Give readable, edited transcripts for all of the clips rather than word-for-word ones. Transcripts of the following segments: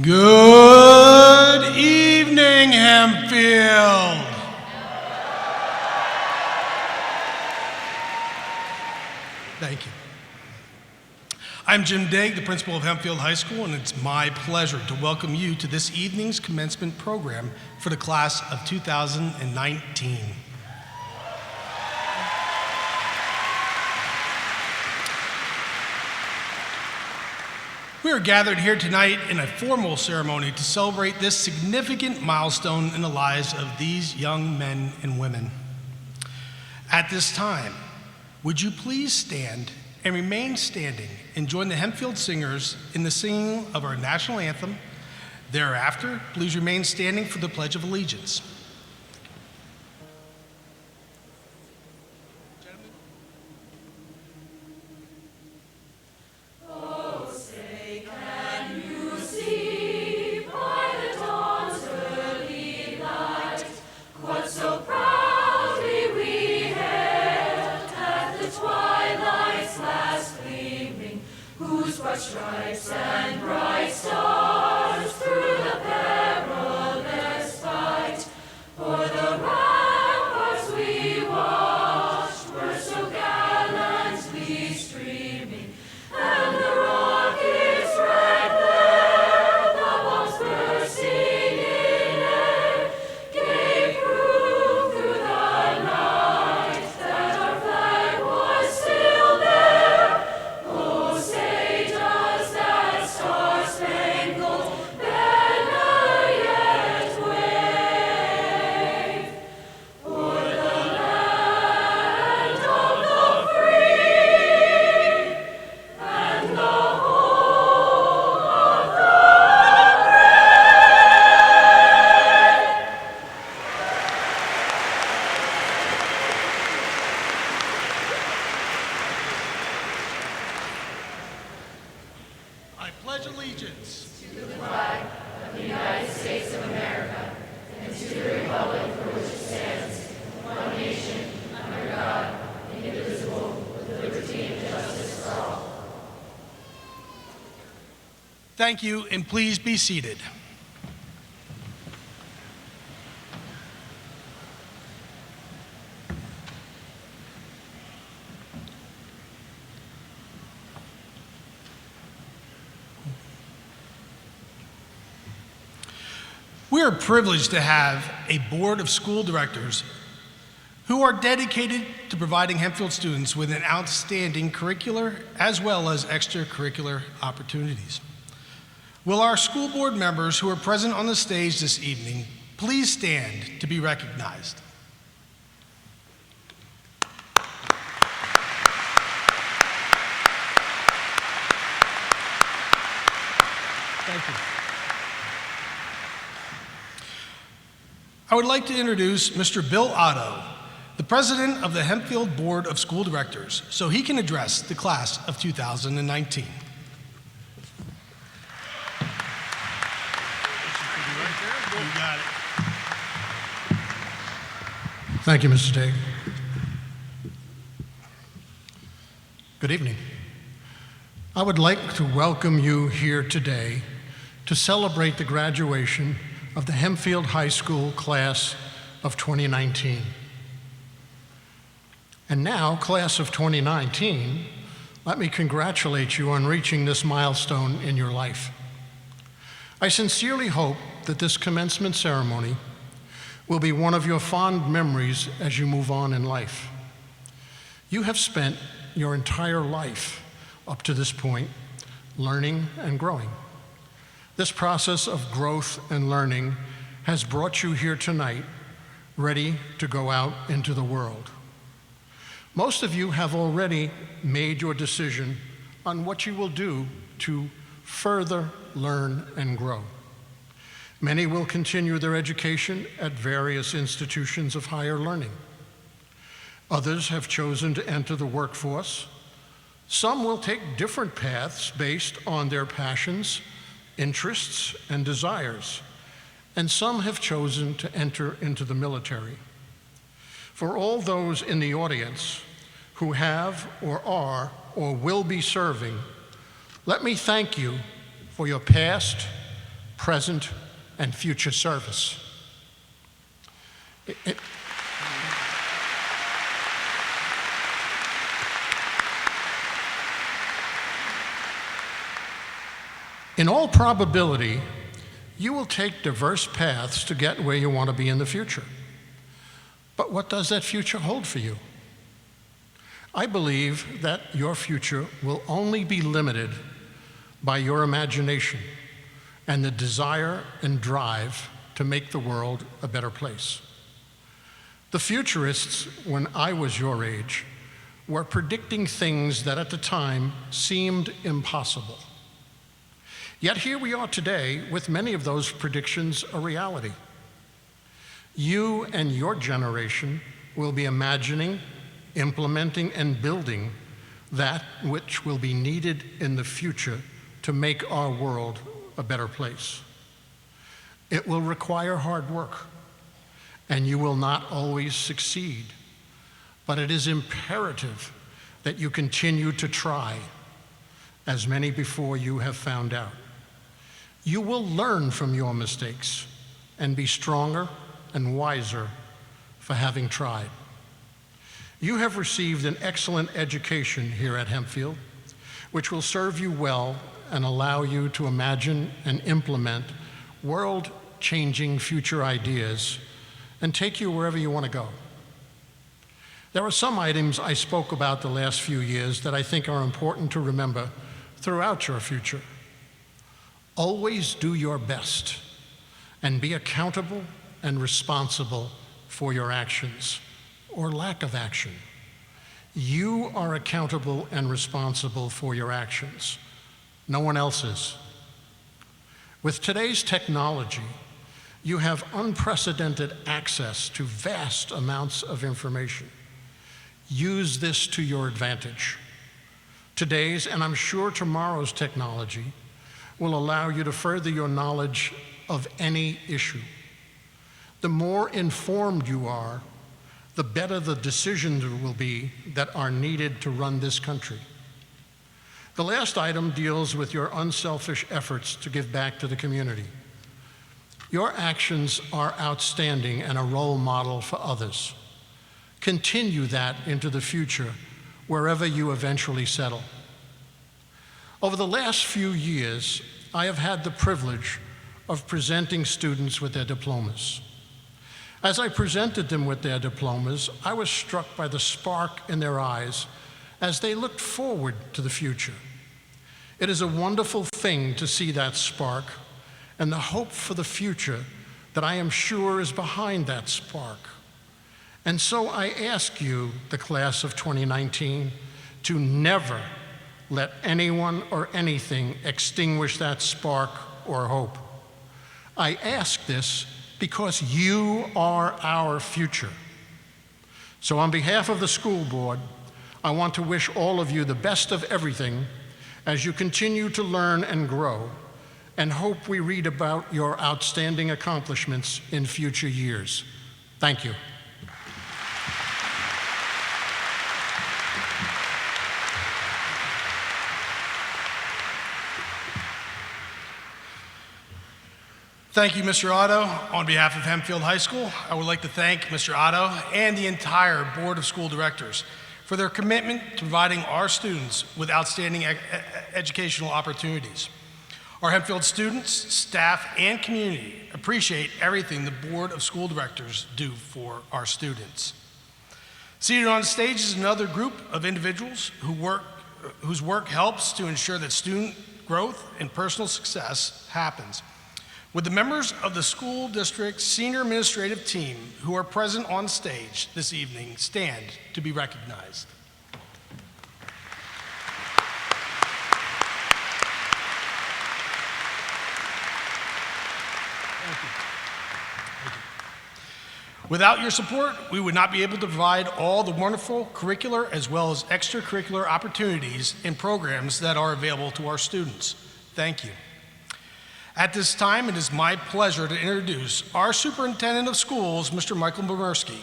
Good evening, Hempfield. Thank you. I'm Jim Daig, the principal of Hempfield High School, and it's my pleasure to welcome you to this evening's commencement program for the class of 2019. We are gathered here tonight in a formal ceremony to celebrate this significant milestone in the lives of these young men and women. At this time, would you please stand and remain standing and join the Hempfield singers in the singing of our national anthem. Thereafter, please remain standing for the Pledge of Allegiance. Stripes and bright stars through the perilous fight, for the ramparts we watched were so gallantly streaming, and the rockets' red glare, the bombs bursting in air, gave proof through the night that our flag was still there. Oh, say does that star-spangled banner yet wave o'er the land of the free and the home of the I pledge allegiance to the flag of the United States of America and to the republic for which it stands, one nation, under God, indivisible, with liberty and justice for all. Thank you, and please be seated. We are privileged to have a board of school directors who are dedicated to providing Hempfield students with an outstanding curricular as well as extracurricular opportunities. Will our school board members who are present on the stage this evening please stand to be recognized? Thank you. I would like to introduce Mr. Bill Otto, the president of the Hempfield Board of School Directors, so he can address the class of 2019. You got it. Thank you, Mr. Daig. Good evening. I would like to welcome you here today to celebrate the graduation of the Hempfield High School class of 2019. And now, class of 2019, let me congratulate you on reaching this milestone in your life. I sincerely hope that this commencement ceremony will be one of your fond memories as you move on in life. You have spent your entire life up to this point learning and growing. This process of growth and learning has brought you here tonight, ready to go out into the world. Most of you have already made your decision on what you will do to further learn and grow. Many will continue their education at various institutions of higher learning. Others have chosen to enter the workforce. Some will take different paths based on their passions, interests, and desires, and some have chosen to enter into the military. For all those in the audience who have or are or will be serving, let me thank you for your past, present and future service. In all probability, you will take diverse paths to get where you want to be in the future. But what does that future hold for you? I believe that your future will only be limited by your imagination and the desire and drive to make the world a better place. The futurists, when I was your age, were predicting things that at the time seemed impossible. Yet here we are today with many of those predictions a reality. You and your generation will be imagining, implementing, and building that which will be needed in the future to make our world a better place. It will require hard work, and you will not always succeed, but it is imperative that you continue to try, as many before you have found out. You will learn from your mistakes and be stronger and wiser for having tried. You have received an excellent education here at Hempfield, which will serve you well and allow you to imagine and implement world-changing future ideas and take you wherever you want to go. There are some items I spoke about the last few years that I think are important to remember throughout your future. Always do your best and be accountable and responsible for your actions or lack of action. You are accountable and responsible for your actions. No one else is. With today's technology, you have unprecedented access to vast amounts of information. Use this to your advantage. Today's, and I'm sure tomorrow's technology, will allow you to further your knowledge of any issue. The more informed you are, the better the decisions will be that are needed to run this country. The last item deals with your unselfish efforts to give back to the community. Your actions are outstanding and a role model for others. Continue that into the future, wherever you eventually settle. Over the last few years, I have had the privilege of presenting students with their diplomas. As I presented them with their diplomas, I was struck by the spark in their eyes as they looked forward to the future. It is a wonderful thing to see that spark and the hope for the future that I am sure is behind that spark. And so I ask you, the class of 2019, to never let anyone or anything extinguish that spark or hope. I ask this because you are our future. So on behalf of the school board, I want to wish all of you the best of everything as you continue to learn and grow, and hope we read about your outstanding accomplishments in future years. Thank you. Thank you, Mr. Otto. On behalf of Hempfield High School, I would like to thank Mr. Otto and the entire Board of School Directors for their commitment to providing our students with outstanding educational opportunities. Our Hempfield students, staff, and community appreciate everything the Board of School Directors do for our students. Seated on stage is another group of individuals whose work helps to ensure that student growth and personal success happens. Would the members of the school district senior administrative team who are present on stage this evening stand to be recognized? Thank you. Thank you. Without your support, we would not be able to provide all the wonderful curricular as well as extracurricular opportunities and programs that are available to our students. Thank you. At this time, it is my pleasure to introduce our Superintendent of Schools, Mr. Michael Bomerski.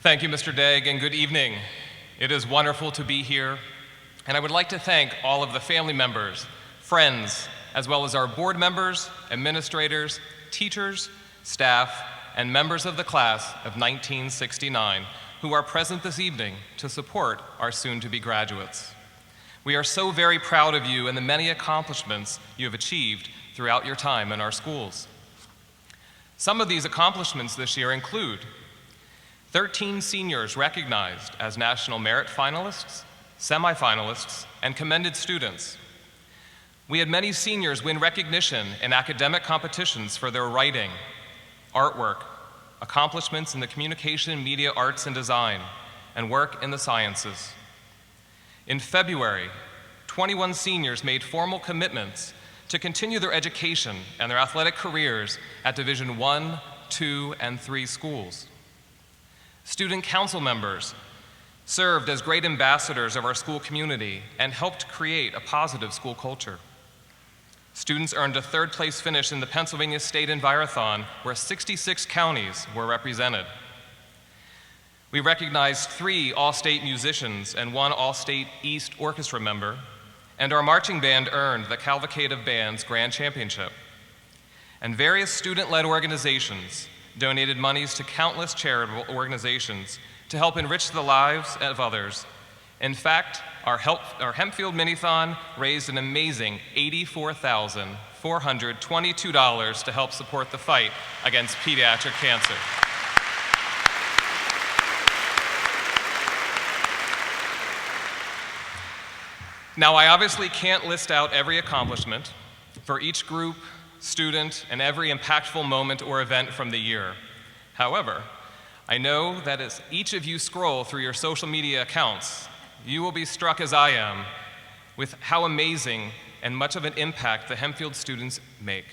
Thank you, Mr. Degg, and good evening. It is wonderful to be here, and I would like to thank all of the family members, friends, as well as our board members, administrators, teachers, staff, and members of the class of 1969 who are present this evening to support our soon-to-be graduates. We are so very proud of you and the many accomplishments you have achieved throughout your time in our schools. Some of these accomplishments this year include 13 seniors recognized as National Merit Finalists, semifinalists, and commended students. We had many seniors win recognition in academic competitions for their writing, artwork, accomplishments in the communication, media, arts, and design, and work in the sciences. In February, 21 seniors made formal commitments to continue their education and their athletic careers at Division I, II, and III schools. Student council members served as great ambassadors of our school community and helped create a positive school culture. Students earned a third-place finish in the Pennsylvania State Envirothon, where 66 counties were represented. We recognized 3 All-State musicians and 1 All-State East Orchestra member, and our marching band earned the Cavalcade of Bands Grand Championship. And various student-led organizations donated monies to countless charitable organizations to help enrich the lives of others. In fact, our Hempfield Minithon raised an amazing $84,422 to help support the fight against pediatric cancer. Now, I obviously can't list out every accomplishment for each group, student, and every impactful moment or event from the year. However, I know that as each of you scroll through your social media accounts, you will be struck as I am with how amazing and much of an impact the Hempfield students make.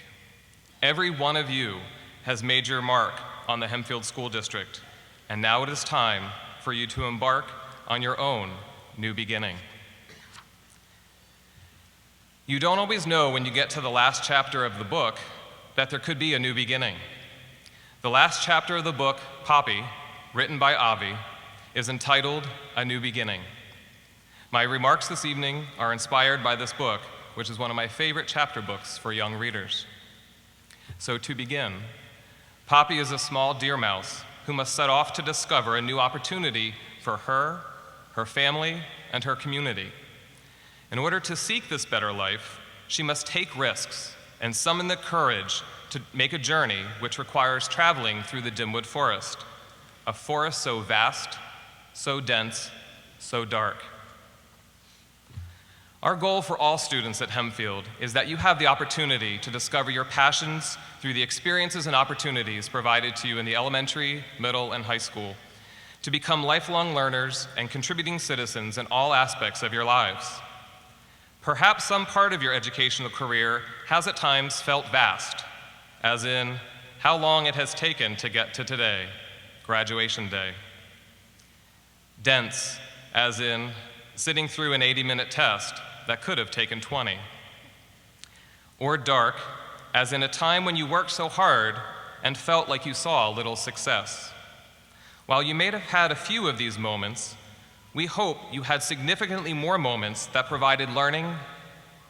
Every one of you has made your mark on the Hempfield School District, and now it is time for you to embark on your own new beginning. You don't always know when you get to the last chapter of the book that there could be a new beginning. The last chapter of the book, Poppy, written by Avi, is entitled A New Beginning. My remarks this evening are inspired by this book, which is one of my favorite chapter books for young readers. So to begin, Poppy is a small deer mouse who must set off to discover a new opportunity for her family, and her community. In order to seek this better life, she must take risks and summon the courage to make a journey which requires traveling through the Dimwood Forest, a forest so vast, so dense, so dark. Our goal for all students at Hempfield is that you have the opportunity to discover your passions through the experiences and opportunities provided to you in the elementary, middle, and high school, to become lifelong learners and contributing citizens in all aspects of your lives. Perhaps some part of your educational career has at times felt vast, as in how long it has taken to get to today, graduation day. Dense, as in sitting through an 80-minute test that could have taken 20. Or dark, as in a time when you worked so hard and felt like you saw little success. While you may have had a few of these moments, we hope you had significantly more moments that provided learning,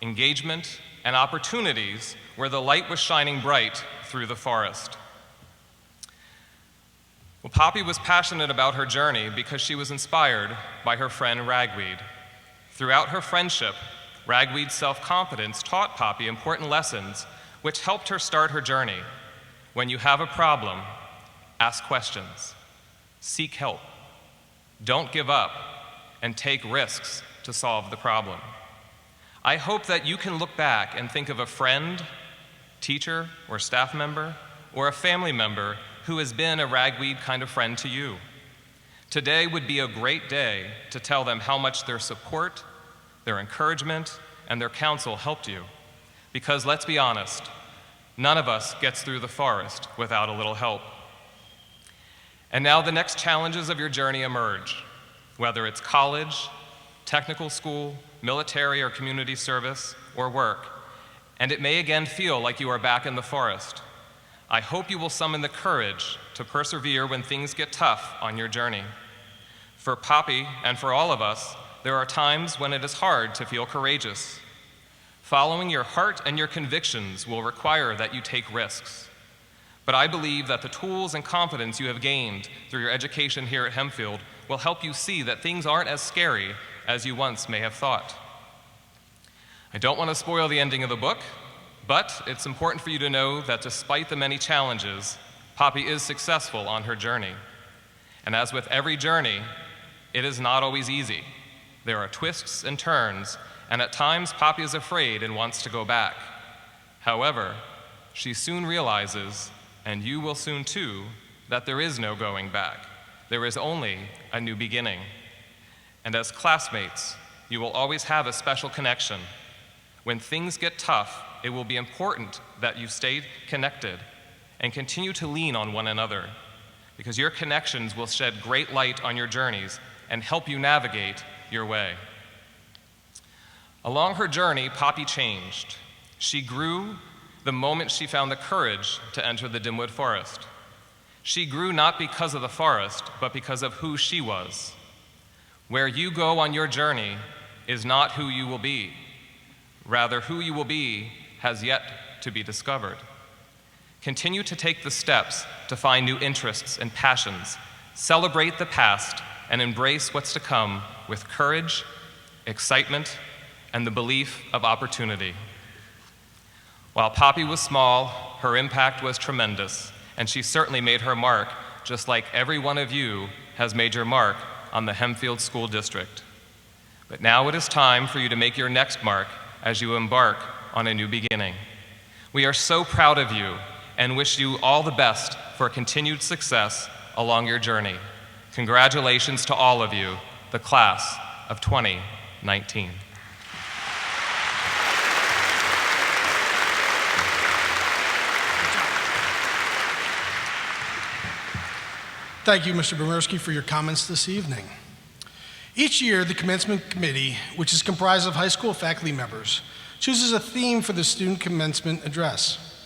engagement, and opportunities where the light was shining bright through the forest. Well, Poppy was passionate about her journey because she was inspired by her friend Ragweed. Throughout her friendship, Ragweed's self-confidence taught Poppy important lessons which helped her start her journey. When you have a problem, ask questions, seek help, don't give up, and take risks to solve the problem. I hope that you can look back and think of a friend, teacher, or staff member, or a family member who has been a Ragweed kind of friend to you. Today would be a great day to tell them how much their support, their encouragement, and their counsel helped you. Because let's be honest, none of us gets through the forest without a little help. And now the next challenges of your journey emerge. Whether it's college, technical school, military or community service, or work, and it may again feel like you are back in the forest. I hope you will summon the courage to persevere when things get tough on your journey. For Poppy and for all of us, there are times when it is hard to feel courageous. Following your heart and your convictions will require that you take risks. But I believe that the tools and confidence you have gained through your education here at Hempfield will help you see that things aren't as scary as you once may have thought. I don't want to spoil the ending of the book, but it's important for you to know that despite the many challenges, Poppy is successful on her journey. And as with every journey, it is not always easy. There are twists and turns, and at times Poppy is afraid and wants to go back. However, she soon realizes, and you will soon too, that there is no going back. There is only a new beginning. And as classmates, you will always have a special connection. When things get tough, it will be important that you stay connected and continue to lean on one another, because your connections will shed great light on your journeys and help you navigate your way. Along her journey, Poppy changed. She grew the moment she found the courage to enter the Dimwood Forest. She grew not because of the forest, but because of who she was. Where you go on your journey is not who you will be. Rather, who you will be has yet to be discovered. Continue to take the steps to find new interests and passions, celebrate the past, and embrace what's to come with courage, excitement, and the belief of opportunity. While Poppy was small, her impact was tremendous, and she certainly made her mark, just like every one of you has made your mark on the Hempfield School District. But now it is time for you to make your next mark as you embark on a new beginning. We are so proud of you and wish you all the best for continued success along your journey. Congratulations to all of you, the class of 2019. Thank you, Mr. Bomerski, for your comments this evening. Each year, the Commencement Committee, which is comprised of high school faculty members, chooses a theme for the student commencement address.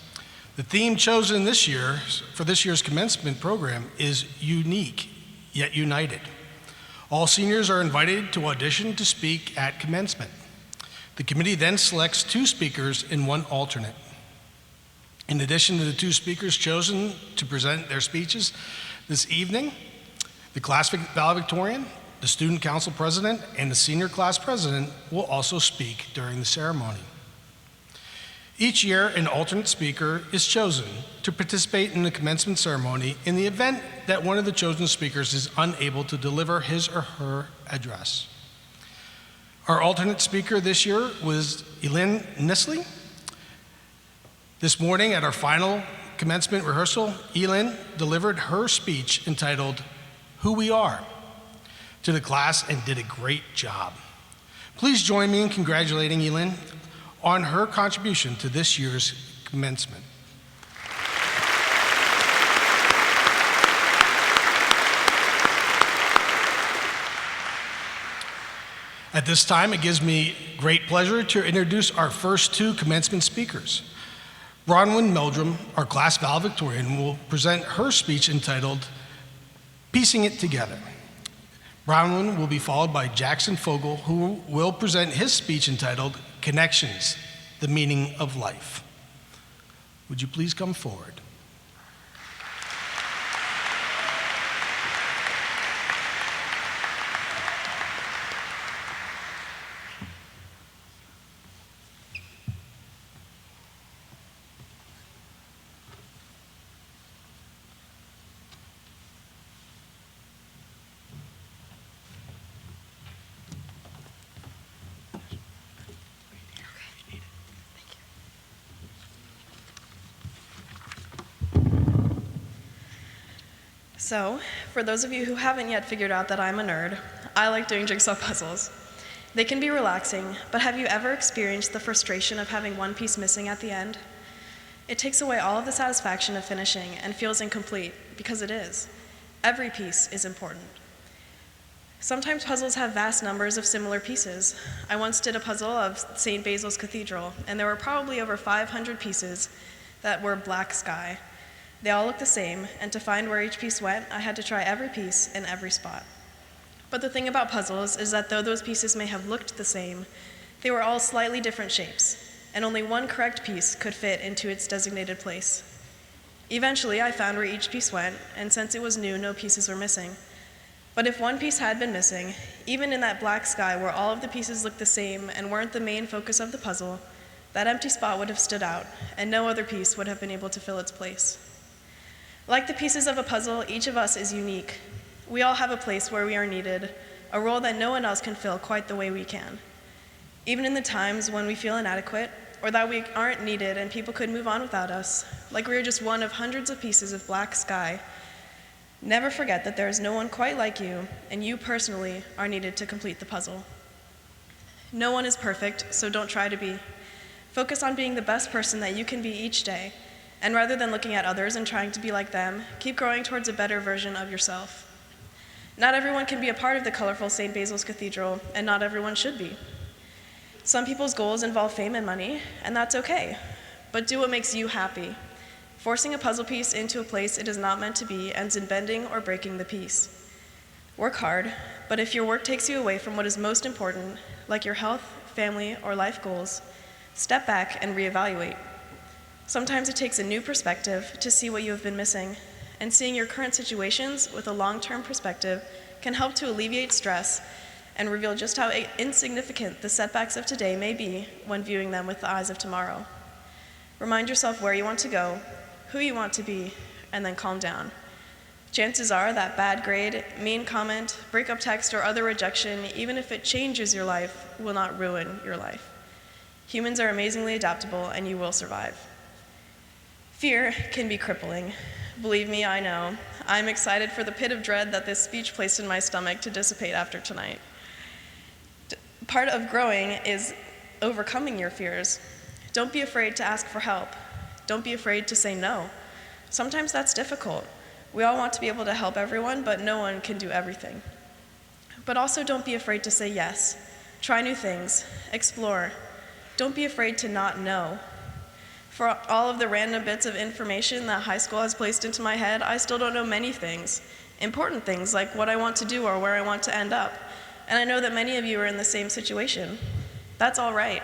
The theme chosen this year for this year's commencement program is Unique, Yet United. All seniors are invited to audition to speak at commencement. The committee then selects 2 speakers and 1 alternate. In addition to the 2 speakers chosen to present their speeches this evening, the class valedictorian, the student council president, and the senior class president will also speak during the ceremony. Each year, an alternate speaker is chosen to participate in the commencement ceremony in the event that one of the chosen speakers is unable to deliver his or her address. Our alternate speaker this year was Elin Nisley. This morning at our final commencement rehearsal, Elin delivered her speech entitled, Who We Are, to the class and did a great job. Please join me in congratulating Elin on her contribution to this year's commencement. At this time, it gives me great pleasure to introduce our first 2 commencement speakers. Bronwyn Meldrum, our class valedictorian, will present her speech entitled, Piecing It Together. Bronwyn will be followed by Jackson Fogel, who will present his speech entitled, Connections, the Meaning of Life. Would you please come forward? So, for those of you who haven't yet figured out that I'm a nerd, I like doing jigsaw puzzles. They can be relaxing, but have you ever experienced the frustration of having one piece missing at the end? It takes away all of the satisfaction of finishing and feels incomplete, because it is. Every piece is important. Sometimes puzzles have vast numbers of similar pieces. I once did a puzzle of St. Basil's Cathedral, and there were probably over 500 pieces that were black sky. They all looked the same, and to find where each piece went, I had to try every piece in every spot. But the thing about puzzles is that though those pieces may have looked the same, they were all slightly different shapes, and only one correct piece could fit into its designated place. Eventually, I found where each piece went, and since it was new, no pieces were missing. But if one piece had been missing, even in that black sky where all of the pieces looked the same and weren't the main focus of the puzzle, that empty spot would have stood out, and no other piece would have been able to fill its place. Like the pieces of a puzzle, each of us is unique. We all have a place where we are needed, a role that no one else can fill quite the way we can. Even in the times when we feel inadequate, or that we aren't needed and people could move on without us, like we are just one of hundreds of pieces of black sky, never forget that there is no one quite like you, and you personally are needed to complete the puzzle. No one is perfect, so don't try to be. Focus on being the best person that you can be each day, and rather than looking at others and trying to be like them, keep growing towards a better version of yourself. Not everyone can be a part of the colorful St. Basil's Cathedral, and not everyone should be. Some people's goals involve fame and money, and that's okay, but do what makes you happy. Forcing a puzzle piece into a place it is not meant to be ends in bending or breaking the piece. Work hard, but if your work takes you away from what is most important, like your health, family, or life goals, step back and reevaluate. Sometimes it takes a new perspective to see what you have been missing, and seeing your current situations with a long-term perspective can help to alleviate stress and reveal just how insignificant the setbacks of today may be when viewing them with the eyes of tomorrow. Remind yourself where you want to go, who you want to be, and then calm down. Chances are that bad grade, mean comment, breakup text, or other rejection, even if it changes your life, will not ruin your life. Humans are amazingly adaptable, and you will survive. Fear can be crippling. Believe me, I know. I'm excited for the pit of dread that this speech placed in my stomach to dissipate after tonight. Part of growing is overcoming your fears. Don't be afraid to ask for help. Don't be afraid to say no. Sometimes that's difficult. We all want to be able to help everyone, but no one can do everything. But also don't be afraid to say yes. Try new things. Explore. Don't be afraid to not know. For all of the random bits of information that high school has placed into my head, I still don't know many things. Important things like what I want to do or where I want to end up. And I know that many of you are in the same situation. That's all right.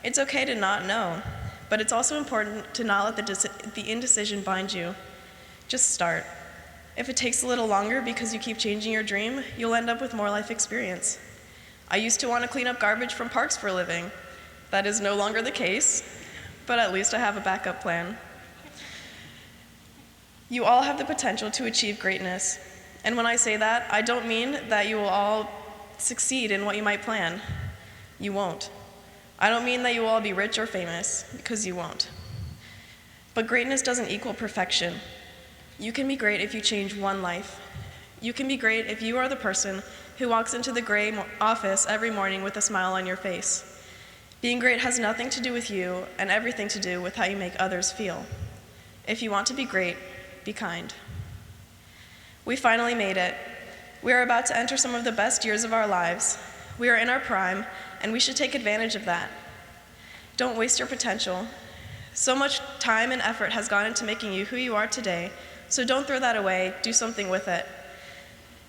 It's okay to not know, but it's also important to not let the indecision bind you. Just start. If it takes a little longer because you keep changing your dream, you'll end up with more life experience. I used to want to clean up garbage from parks for a living. That is no longer the case, but at least I have a backup plan. You all have the potential to achieve greatness. And when I say that, I don't mean that you will all succeed in what you might plan. You won't. I don't mean that you will all be rich or famous, because you won't. But greatness doesn't equal perfection. You can be great if you change one life. You can be great if you are the person who walks into the gray office every morning with a smile on your face. Being great has nothing to do with you and everything to do with how you make others feel. If you want to be great, be kind. We finally made it. We are about to enter some of the best years of our lives. We are in our prime, and we should take advantage of that. Don't waste your potential. So much time and effort has gone into making you who you are today, so don't throw that away, do something with it.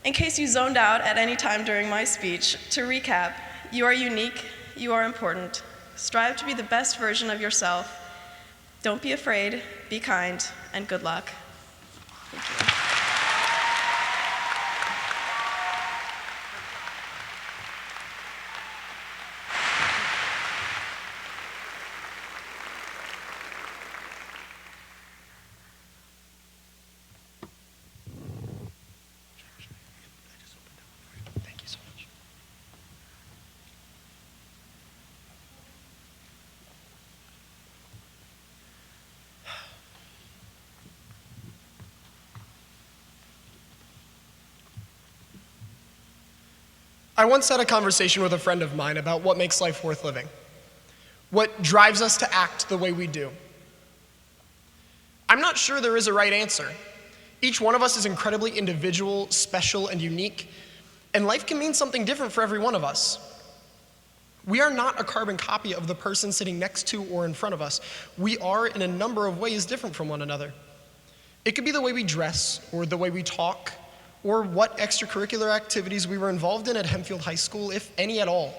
In case you zoned out at any time during my speech, to recap, you are unique, you are important. Strive to be the best version of yourself. Don't be afraid, be kind, and good luck. Thank you. I once had a conversation with a friend of mine about what makes life worth living, what drives us to act the way we do. I'm not sure there is a right answer. Each one of us is incredibly individual, special, and unique, and life can mean something different for every one of us. We are not a carbon copy of the person sitting next to or in front of us. We are, in a number of ways, different from one another. It could be the way we dress, or the way we talk, or what extracurricular activities we were involved in at Hempfield High School, if any at all.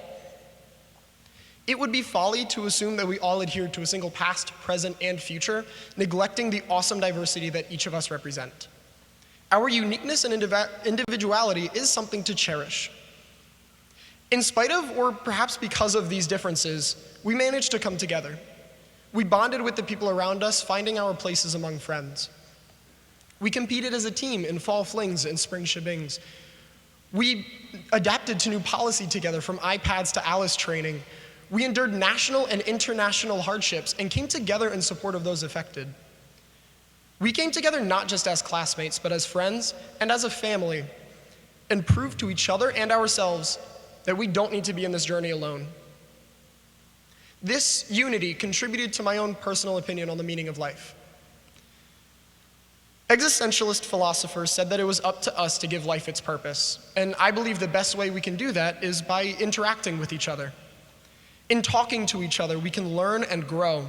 It would be folly to assume that we all adhered to a single past, present, and future, neglecting the awesome diversity that each of us represent. Our uniqueness and individuality is something to cherish. In spite of, or perhaps because of these differences, we managed to come together. We bonded with the people around us, finding our places among friends. We competed as a team in fall flings and spring shebangs. We adapted to new policy together, from iPads to Alice training. We endured national and international hardships and came together in support of those affected. We came together not just as classmates, but as friends and as a family, and proved to each other and ourselves that we don't need to be in this journey alone. This unity contributed to my own personal opinion on the meaning of life. Existentialist philosophers said that it was up to us to give life its purpose, and I believe the best way we can do that is by interacting with each other. In talking to each other, we can learn and grow.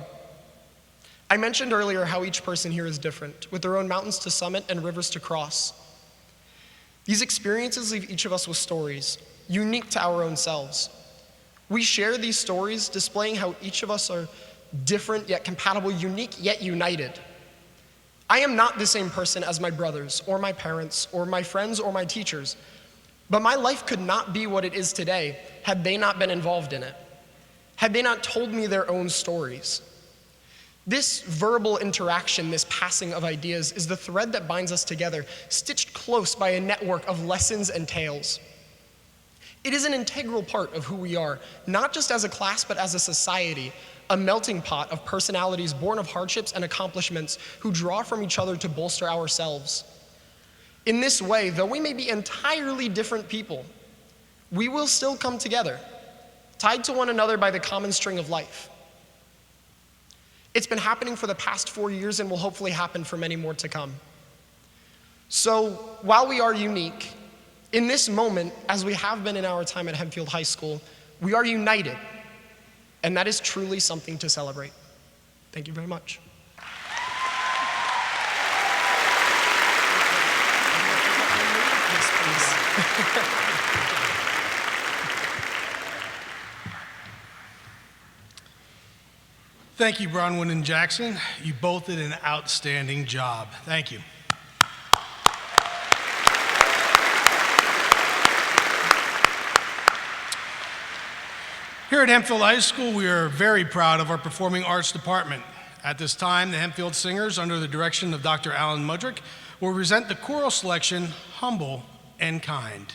I mentioned earlier how each person here is different, with their own mountains to summit and rivers to cross. These experiences leave each of us with stories, unique to our own selves. We share these stories, displaying how each of us are different yet compatible, unique yet united. I am not the same person as my brothers, or my parents, or my friends, or my teachers, but my life could not be what it is today had they not been involved in it, had they not told me their own stories. This verbal interaction, this passing of ideas, is the thread that binds us together, stitched close by a network of lessons and tales. It is an integral part of who we are, not just as a class, but as a society, a melting pot of personalities born of hardships and accomplishments who draw from each other to bolster ourselves. In this way, though we may be entirely different people, we will still come together, tied to one another by the common string of life. It's been happening for the past 4 years and will hopefully happen for many more to come. So while we are unique, in this moment, as we have been in our time at Hempfield High School, we are united, and that is truly something to celebrate. Thank you very much. Thank you, Bronwyn and Jackson. You both did an outstanding job. Thank you. Here at Hempfield High School, we are very proud of our performing arts department. At this time, the Hempfield Singers, under the direction of Dr. Alan Mudrick, will present the choral selection, Humble and Kind.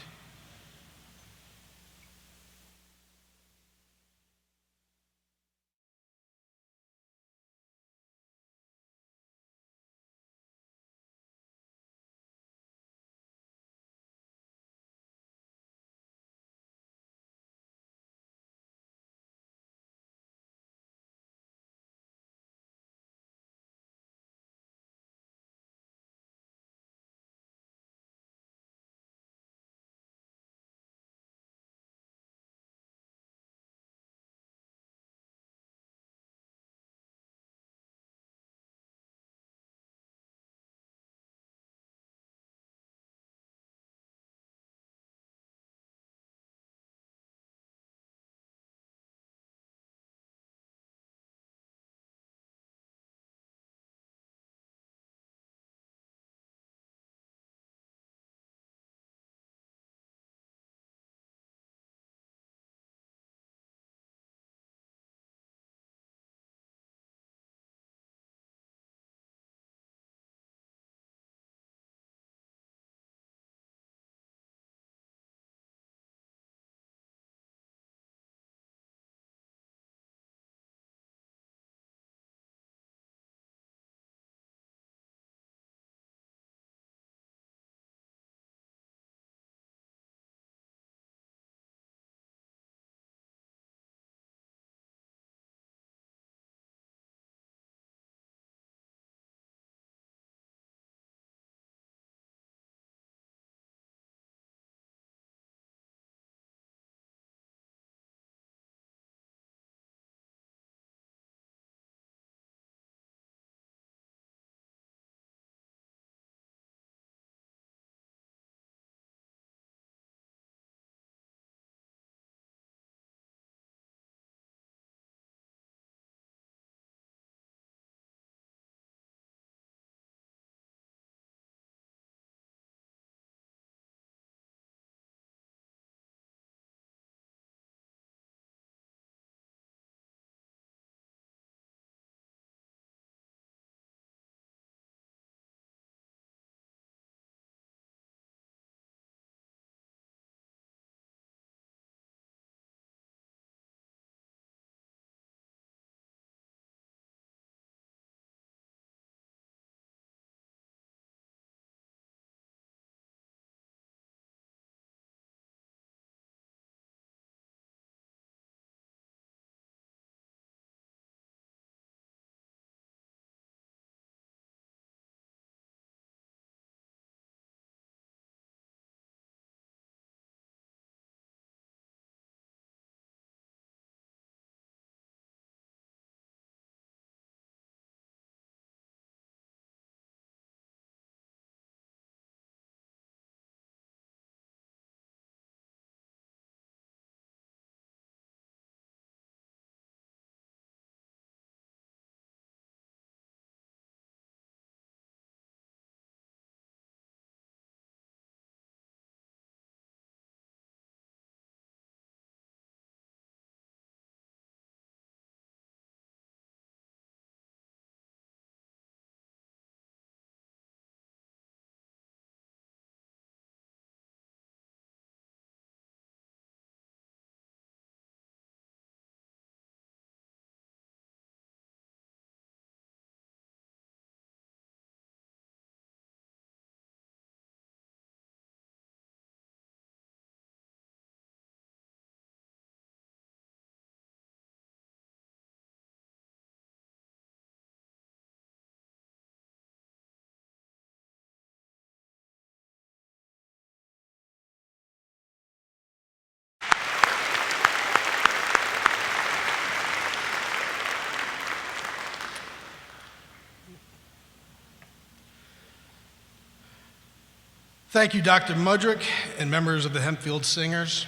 Thank you, Dr. Mudrick and members of the Hempfield Singers.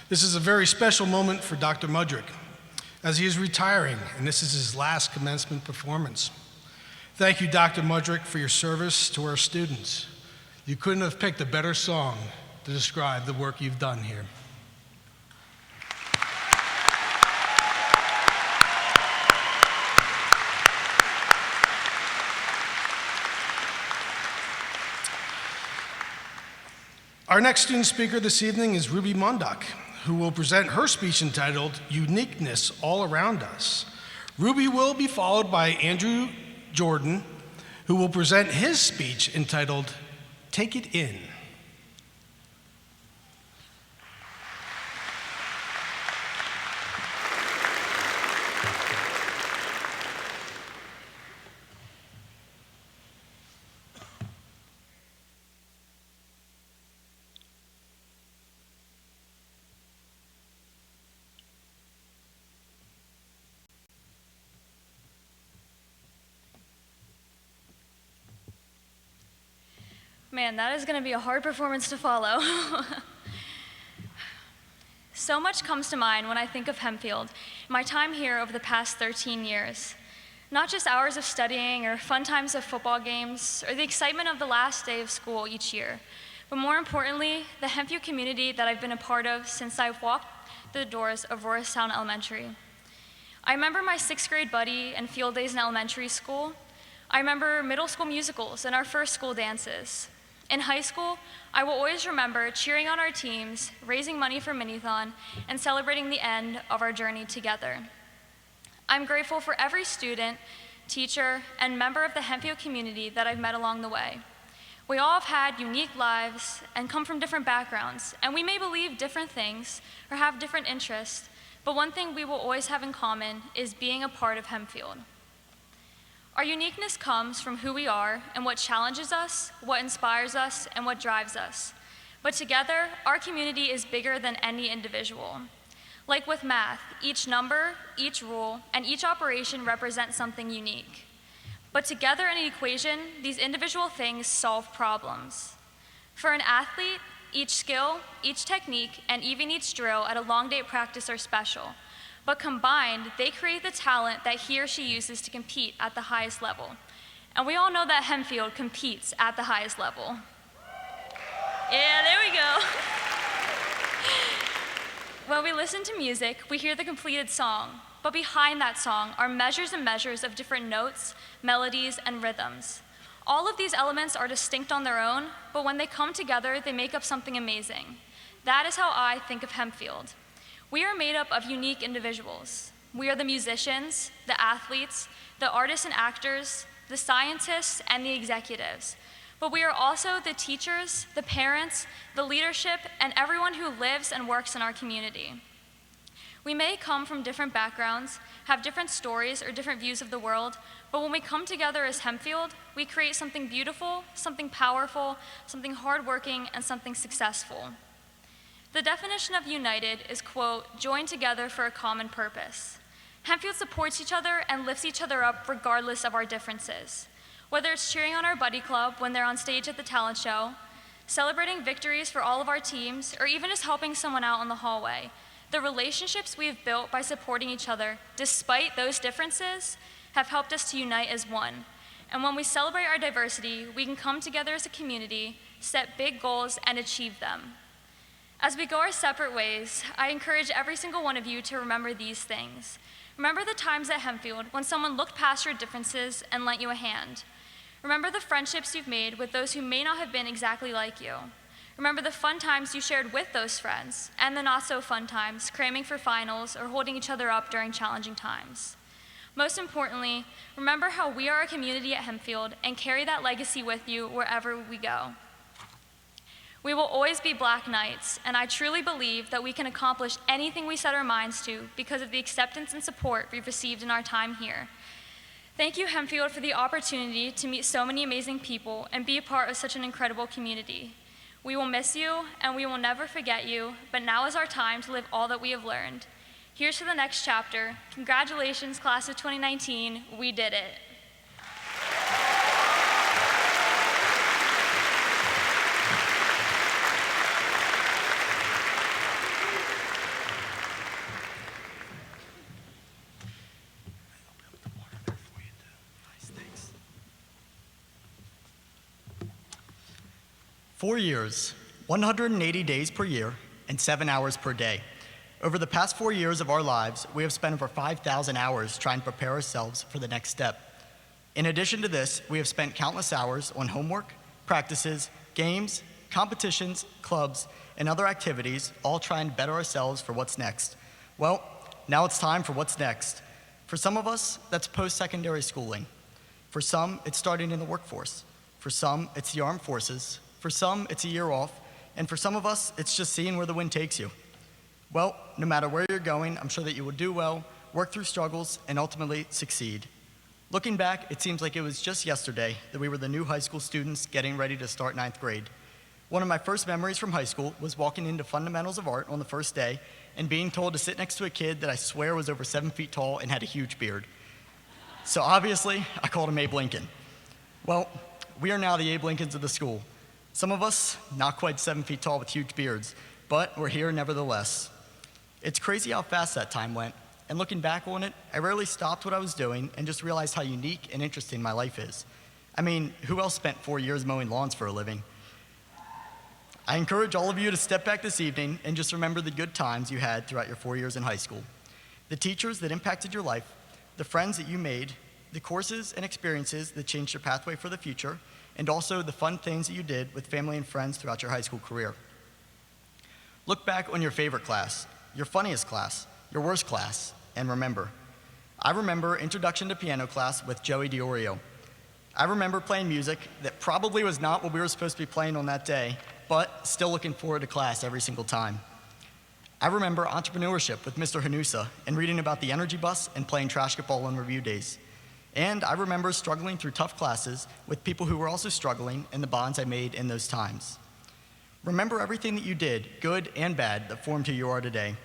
This is a very special moment for Dr. Mudrick, as he is retiring, and this is his last commencement performance. Thank you, Dr. Mudrick, for your service to our students. You couldn't have picked a better song to describe the work you've done here. Our next student speaker this evening is Ruby Mondock, who will present her speech entitled Uniqueness All Around Us. Ruby will be followed by Andrew Jordan, who will present his speech entitled Take It In. Man, that is going to be a hard performance to follow. So much comes to mind when I think of Hempfield, my time here over the past 13 years. Not just hours of studying or fun times of football games or the excitement of the last day of school each year, but more importantly, the Hempfield community that I've been a part of since I walked the doors of Roystown Elementary. I remember my 6th grade buddy and field days in elementary school. I remember middle school musicals and our first school dances. In high school, I will always remember cheering on our teams, raising money for Minithon, and celebrating the end of our journey together. I'm grateful for every student, teacher, and member of the Hempfield community that I've met along the way. We all have had unique lives and come from different backgrounds, and we may believe different things or have different interests, but one thing we will always have in common is being a part of Hempfield. Our uniqueness comes from who we are and what challenges us, what inspires us, and what drives us. But together, our community is bigger than any individual. Like with math, each number, each rule, and each operation represent something unique. But together in an equation, these individual things solve problems. For an athlete, each skill, each technique, and even each drill at a long day of practice are special. But combined, they create the talent that he or she uses to compete at the highest level. And we all know that Hempfield competes at the highest level. Yeah, there we go. When we listen to music, we hear the completed song, but behind that song are measures and measures of different notes, melodies, and rhythms. All of these elements are distinct on their own, but when they come together, they make up something amazing. That is how I think of Hempfield. We are made up of unique individuals. We are the musicians, the athletes, the artists and actors, the scientists, and the executives. But we are also the teachers, the parents, the leadership, and everyone who lives and works in our community. We may come from different backgrounds, have different stories or different views of the world, but when we come together as Hempfield, we create something beautiful, something powerful, something hardworking, and something successful. The definition of united is, quote, joined together for a common purpose. Hempfield supports each other and lifts each other up regardless of our differences. Whether it's cheering on our buddy club when they're on stage at the talent show, celebrating victories for all of our teams, or even just helping someone out in the hallway, the relationships we have built by supporting each other, despite those differences, have helped us to unite as one. And when we celebrate our diversity, we can come together as a community, set big goals, and achieve them. As we go our separate ways, I encourage every single one of you to remember these things. Remember the times at Hempfield when someone looked past your differences and lent you a hand. Remember the friendships you've made with those who may not have been exactly like you. Remember the fun times you shared with those friends, and the not so fun times, cramming for finals or holding each other up during challenging times. Most importantly, remember how we are a community at Hempfield and carry that legacy with you wherever we go. We will always be Black Knights, and I truly believe that we can accomplish anything we set our minds to because of the acceptance and support we've received in our time here. Thank you, Hempfield, for the opportunity to meet so many amazing people and be a part of such an incredible community. We will miss you, and we will never forget you, but now is our time to live all that we have learned. Here's to the next chapter. Congratulations, class of 2019. We did it. 4 years, 180 days per year, and 7 hours per day. Over the past 4 years of our lives, we have spent over 5,000 hours trying to prepare ourselves for the next step. In addition to this, we have spent countless hours on homework, practices, games, competitions, clubs, and other activities, all trying to better ourselves for what's next. Well, now it's time for what's next. For some of us, that's post-secondary schooling. For some, it's starting in the workforce. For some, it's the armed forces. For some, it's a year off. And for some of us, it's just seeing where the wind takes you. Well, no matter where you're going, I'm sure that you will do well, work through struggles, and ultimately succeed. Looking back, it seems like it was just yesterday that we were the new high school students getting ready to start 9th grade. One of my first memories from high school was walking into Fundamentals of Art on the first day and being told to sit next to a kid that I swear was over 7 feet tall and had a huge beard. So obviously, I called him Abe Lincoln. Well, we are now the Abe Lincolns of the school. Some of us, not quite 7 feet tall with huge beards, but we're here nevertheless. It's crazy how fast that time went, and looking back on it, I rarely stopped what I was doing and just realized how unique and interesting my life is. I mean, who else spent 4 years mowing lawns for a living? I encourage all of you to step back this evening and just remember the good times you had throughout your 4 years in high school. The teachers that impacted your life, the friends that you made, the courses and experiences that changed your pathway for the future, and also the fun things that you did with family and friends throughout your high school career. Look back on your favorite class, your funniest class, your worst class, and remember. I remember Introduction to Piano class with Joey DiOrio. I remember playing music that probably was not what we were supposed to be playing on that day, but still looking forward to class every single time. I remember entrepreneurship with Mr. Hanusa and reading about the energy bus and playing Trashketball on review days. And I remember struggling through tough classes with people who were also struggling and the bonds I made in those times. Remember everything that you did, good and bad, that formed who you are today.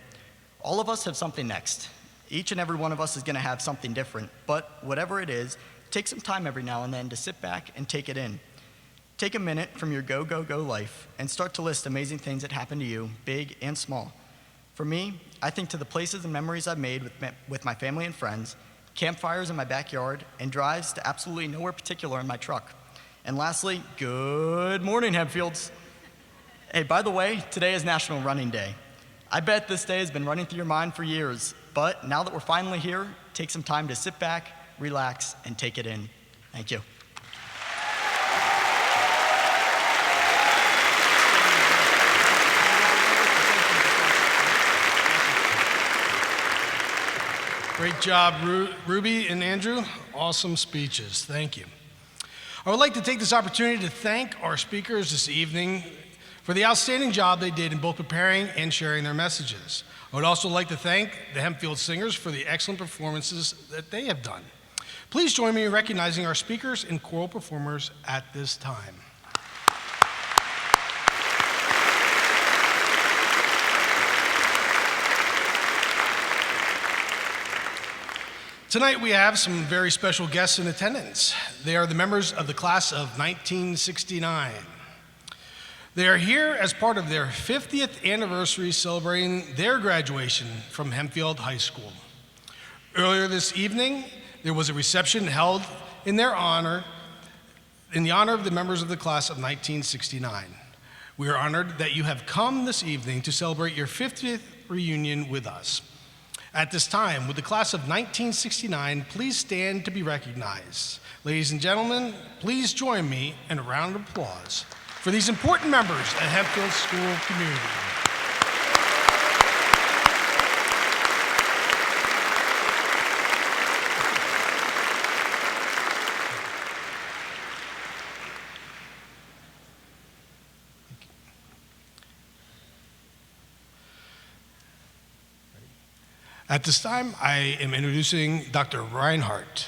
All of us have something next. Each and every one of us is going to have something different, but whatever it is, take some time every now and then to sit back and take it in. Take a minute from your go, go, go life and start to list amazing things that happened to you, big and small. For me, I think to the places and memories I've made with my family and friends, campfires in my backyard, and drives to absolutely nowhere particular in my truck. And lastly, good morning, Hempfields. Hey, by the way, today is National Running Day. I bet this day has been running through your mind for years, but now that we're finally here, take some time to sit back, relax, and take it in. Thank you. Great job, Ruby and Andrew. Awesome speeches. Thank you. I would like to take this opportunity to thank our speakers this evening for the outstanding job they did in both preparing and sharing their messages. I would also like to thank the Hempfield singers for the excellent performances that they have done. Please join me in recognizing our speakers and choral performers at this time. Tonight we have some very special guests in attendance. They are the members of the class of 1969. They are here as part of their 50th anniversary celebrating their graduation from Hempfield High School. Earlier this evening, there was a reception held in their honor, in the honor of the members of the class of 1969. We are honored that you have come this evening to celebrate your 50th reunion with us. At this time, would the class of 1969 please stand to be recognized? Ladies and gentlemen, please join me in a round of applause for these important members of Hempfield School community. At this time, I am introducing Dr. Reinhardt.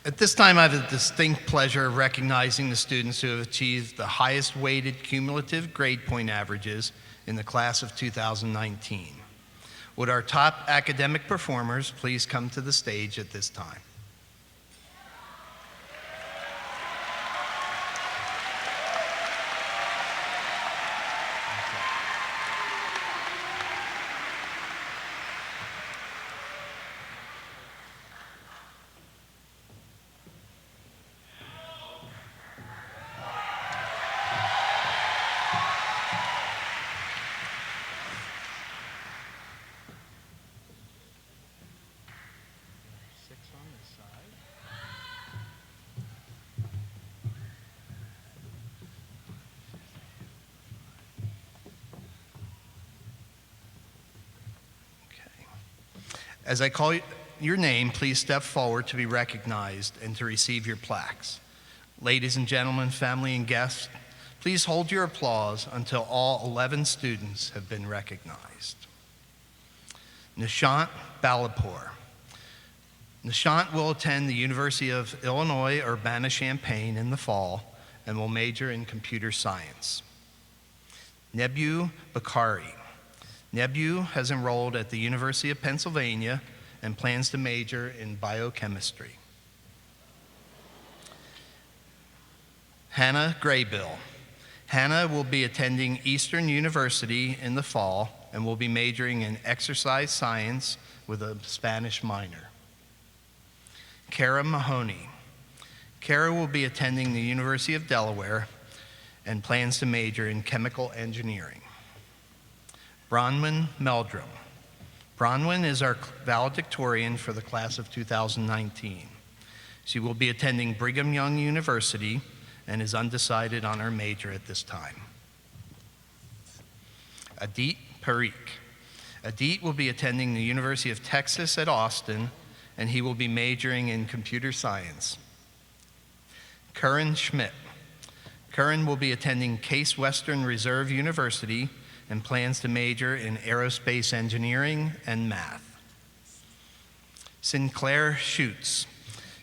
At this time, I have the distinct pleasure of recognizing the students who have achieved the highest weighted cumulative grade point averages in the class of 2019. Would our top academic performers please come to the stage at this time? As I call your name, please step forward to be recognized and to receive your plaques. Ladies and gentlemen, family and guests, please hold your applause until all 11 students have been recognized. Nishant Balapur. Nishant will attend the University of Illinois Urbana-Champaign in the fall and will major in computer science. Nebu Bakari. Nebu has enrolled at the University of Pennsylvania and plans to major in biochemistry. Hannah Graybill. Hannah will be attending Eastern University in the fall and will be majoring in exercise science with a Spanish minor. Kara Mahoney. Kara will be attending the University of Delaware and plans to major in chemical engineering. Bronwyn Meldrum. Bronwyn is our valedictorian for the class of 2019. She will be attending Brigham Young University and is undecided on her major at this time. Adit Parikh. Adit will be attending the University of Texas at Austin, and he will be majoring in computer science. Curran Schmidt. Curran will be attending Case Western Reserve University and plans to major in aerospace engineering and math. Sinclair Schutz.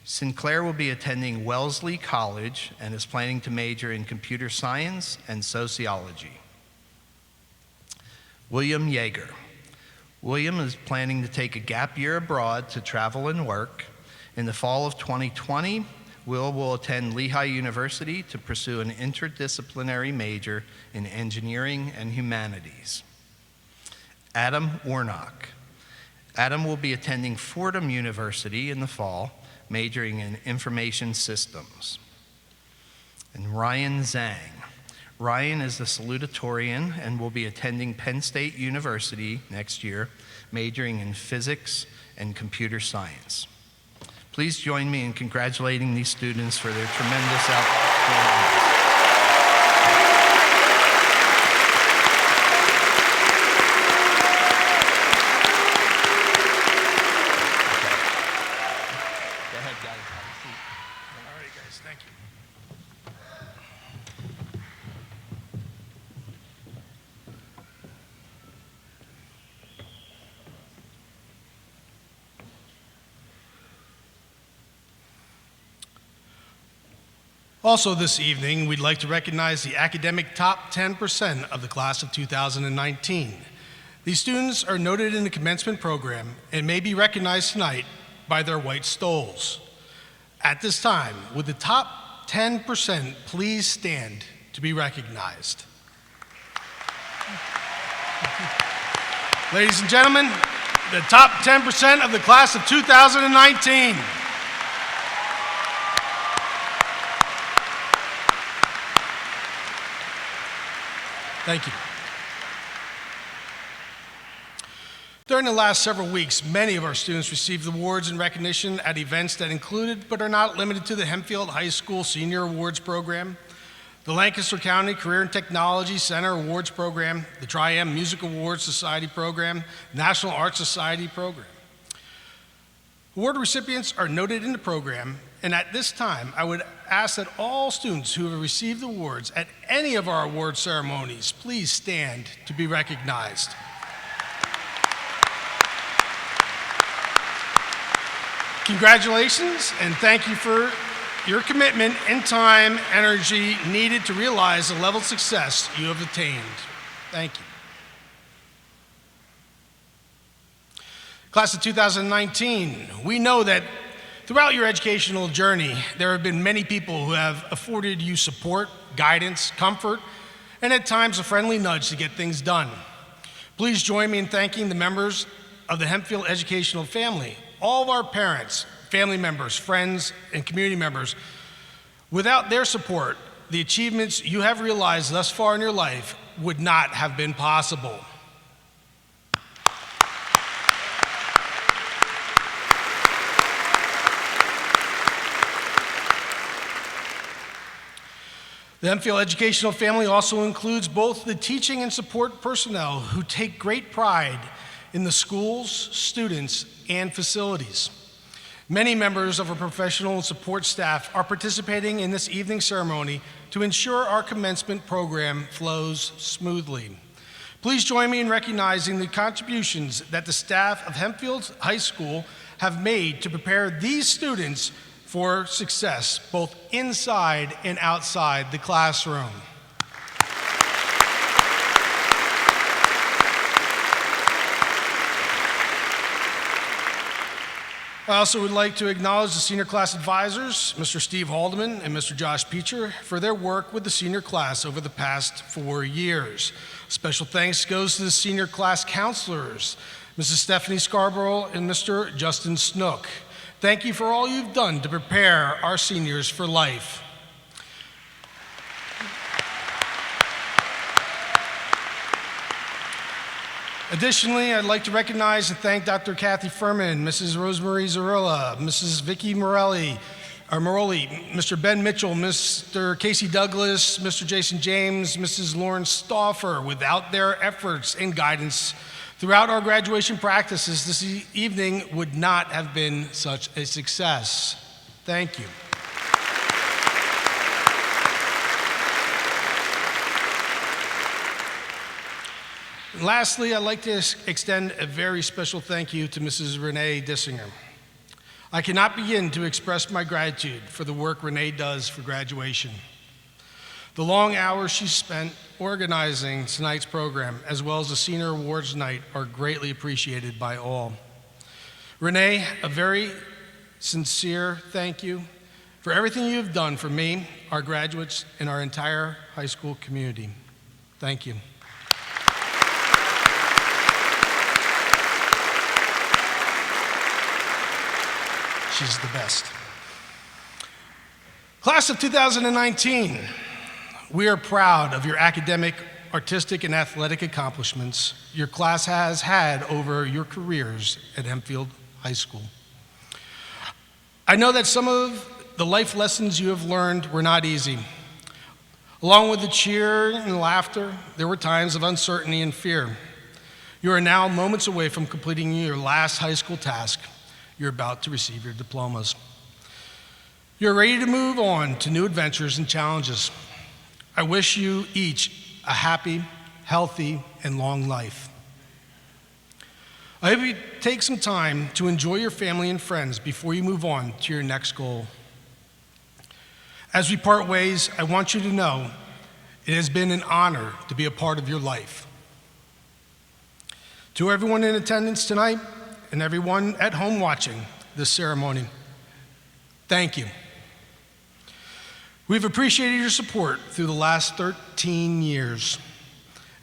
Sinclair will be attending Wellesley College and is planning to major in computer science and sociology. William Yeager. William is planning to take a gap year abroad to travel and work. In the fall of 2020, will attend Lehigh University to pursue an interdisciplinary major in engineering and humanities. Adam Warnock. Adam will be attending Fordham University in the fall, majoring in information systems. And Ryan Zhang. Ryan is the salutatorian and will be attending Penn State University next year, majoring in physics and computer science. Please join me in congratulating these students for their tremendous outperformance. Go ahead, guys. Have a seat. All right, guys, thank you. Also this evening, we'd like to recognize the academic top 10% of the class of 2019. These students are noted in the commencement program and may be recognized tonight by their white stoles. At this time, would the top 10% please stand to be recognized? Ladies and gentlemen, the top 10% of the class of 2019. Thank you. During the last several weeks, many of our students received awards and recognition at events that included, but are not limited to, the Hempfield High School Senior Awards Program, the Lancaster County Career and Technology Center Awards Program, the Tri-M Music Awards Society Program, National Art Society Program. Award recipients are noted in the program, and at this time, I would ask that all students who have received awards at any of our award ceremonies, please stand to be recognized. Congratulations, and thank you for your commitment and time, energy needed to realize the level of success you have attained. Thank you. Class of 2019, we know that throughout your educational journey, there have been many people who have afforded you support, guidance, comfort, and at times a friendly nudge to get things done. Please join me in thanking the members of the Hempfield educational family, all of our parents, family members, friends, and community members. Without their support, the achievements you have realized thus far in your life would not have been possible. The Hempfield educational family also includes both the teaching and support personnel who take great pride in the schools, students, and facilities. Many members of our professional and support staff are participating in this evening's ceremony to ensure our commencement program flows smoothly. Please join me in recognizing the contributions that the staff of Hempfield High School have made to prepare these students for success, both inside and outside the classroom. I also would like to acknowledge the senior class advisors, Mr. Steve Haldeman and Mr. Josh Peacher, for their work with the senior class over the past 4 years. Special thanks goes to the senior class counselors, Mrs. Stephanie Scarborough and Mr. Justin Snook. Thank you for all you've done to prepare our seniors for life. Additionally, I'd like to recognize and thank Dr. Kathy Furman, Mrs. Rosemary Zarilla, Mrs. Vicky Morelli, Mr. Ben Mitchell, Mr. Casey Douglas, Mr. Jason James, Mrs. Lauren Stauffer. Without their efforts and guidance throughout our graduation practices, this evening would not have been such a success. Thank you. And lastly, I'd like to extend a very special thank you to Mrs. Renee Dissinger. I cannot begin to express my gratitude for the work Renee does for graduation. The long hours she spent organizing tonight's program, as well as the Senior Awards Night, are greatly appreciated by all. Renee, a very sincere thank you for everything you have done for me, our graduates, and our entire high school community. Thank you. She's the best. Class of 2019, we are proud of your academic, artistic, and athletic accomplishments your class has had over your careers at Hempfield High School. I know that some of the life lessons you have learned were not easy. Along with the cheer and laughter, there were times of uncertainty and fear. You are now moments away from completing your last high school task. You're about to receive your diplomas. You're ready to move on to new adventures and challenges. I wish you each a happy, healthy, and long life. I hope you take some time to enjoy your family and friends before you move on to your next goal. As we part ways, I want you to know it has been an honor to be a part of your life. To everyone in attendance tonight, and everyone at home watching this ceremony, thank you. We've appreciated your support through the last 13 years.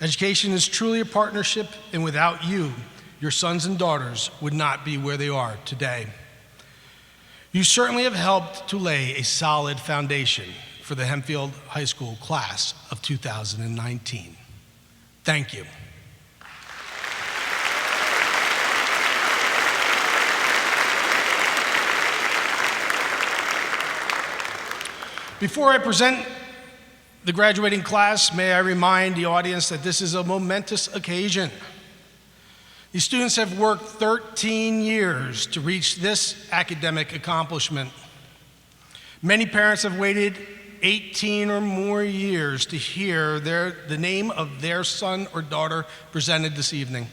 Education is truly a partnership, and without you, your sons and daughters would not be where they are today. You certainly have helped to lay a solid foundation for the Hempfield High School class of 2019. Thank you. Before I present the graduating class, may I remind the audience that this is a momentous occasion. These students have worked 13 years to reach this academic accomplishment. Many parents have waited 18 or more years to hear the name of their son or daughter presented this evening.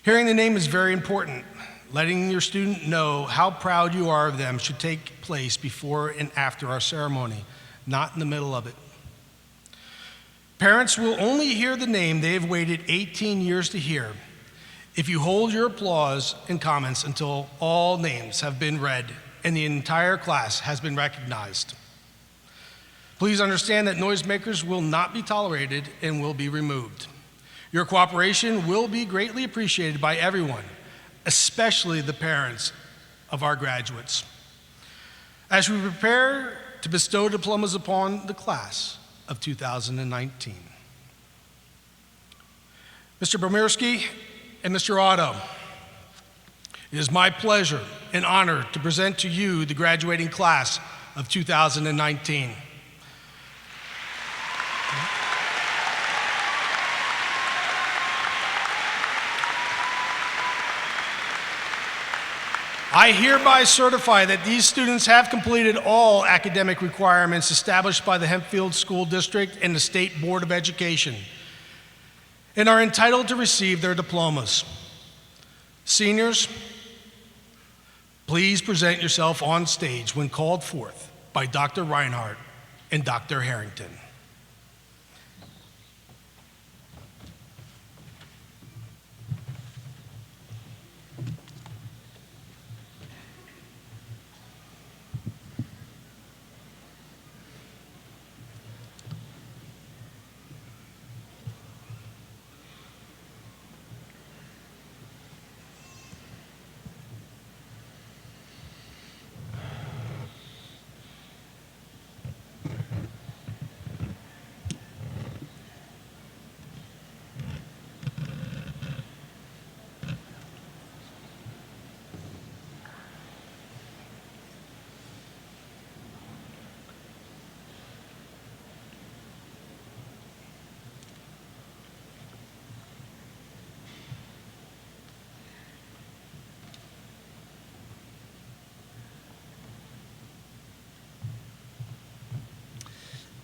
Hearing the name is very important. Letting your student know how proud you are of them should take place before and after our ceremony, not in the middle of it. Parents will only hear the name they have waited 18 years to hear if you hold your applause and comments until all names have been read and the entire class has been recognized. Please understand that noisemakers will not be tolerated and will be removed. Your cooperation will be greatly appreciated by everyone, especially the parents of our graduates. As we prepare to bestow diplomas upon the class of 2019. Mr. Bomirski and Mr. Otto, it is my pleasure and honor to present to you the graduating class of 2019. I hereby certify that these students have completed all academic requirements established by the Hempfield School District and the State Board of Education and are entitled to receive their diplomas. Seniors, please present yourself on stage when called forth by Dr. Reinhardt and Dr. Harrington.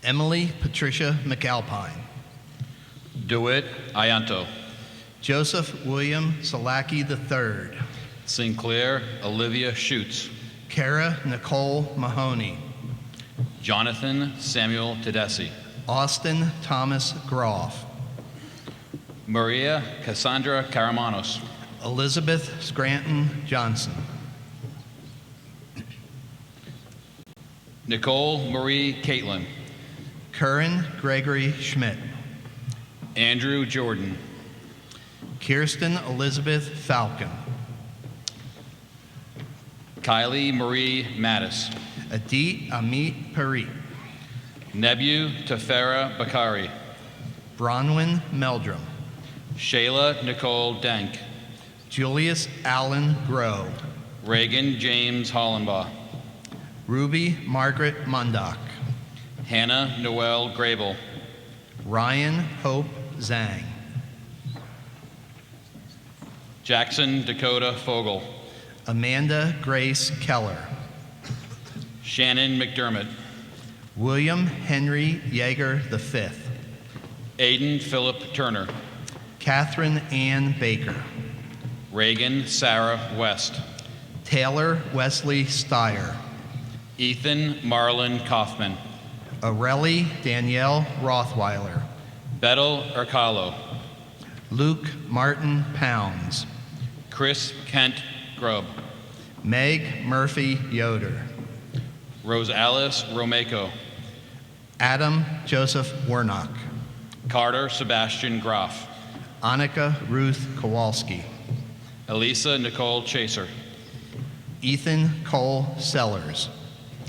Emily Patricia McAlpine. DeWitt Ianto. Joseph William Salaki III. Sinclair Olivia Schutz. Kara Nicole Mahoney. Jonathan Samuel Tedeschi. Austin Thomas Groff. Maria Cassandra Caramanos. Elizabeth Scranton Johnson. Nicole Marie Caitlin. Curran Gregory Schmidt. Andrew Jordan. Kirsten Elizabeth Falcon. Kylie Marie Mattis. Adit Amit Parikh. Nebu Tefera Bakari. Bronwyn Meldrum. Shayla Nicole Dank. Julius Allen Groh. Reagan James Hollenbaugh. Ruby Margaret Mundock. Hannah Noel Grable. Ryan Hope Zhang. Jackson Dakota Fogel. Amanda Grace Keller. Shannon McDermott. William Henry Yeager V. Aiden Philip Turner. Catherine Ann Baker. Reagan Sarah West. Taylor Wesley Steyer. Ethan Marlon Kaufman. Aurelie Danielle Rothweiler. Bettel Ercalo. Luke Martin Pounds. Chris Kent Grubb. Meg Murphy Yoder. Rose Alice Romeko. Adam Joseph Warnock. Carter Sebastian Groff. Annika Ruth Kowalski. Elisa Nicole Chaser. Ethan Cole Sellers.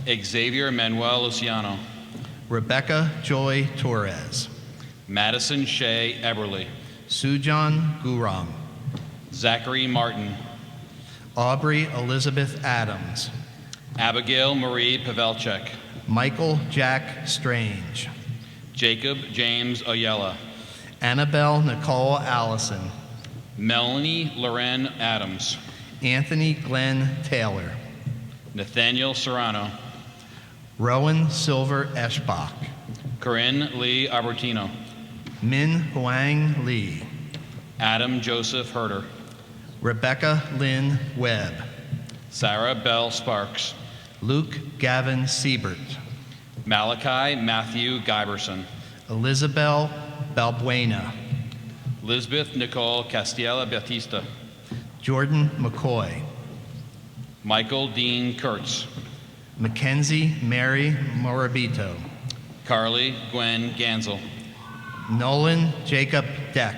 Xavier Manuel Luciano. Rebecca Joy Torres. Madison Shea Eberly. Sujan Guram. Zachary Martin. Aubrey Elizabeth Adams. Abigail Marie Pavelchek. Michael Jack Strange. Jacob James Oyella. Annabelle Nicole Allison. Melanie Loren Adams. Anthony Glenn Taylor. Nathaniel Serrano. Rowan Silver Eschbach. Corinne Lee Albertino. Min Huang Lee. Adam Joseph Herder. Rebecca Lynn Webb. Sarah Bell Sparks. Luke Gavin Siebert. Malachi Matthew Giberson. Elizabeth Balbuena. Lisbeth Nicole Castiella Batista. Jordan McCoy. Michael Dean Kurtz. Mackenzie Mary Morabito. Carly Gwen Gansel. Nolan Jacob Deck.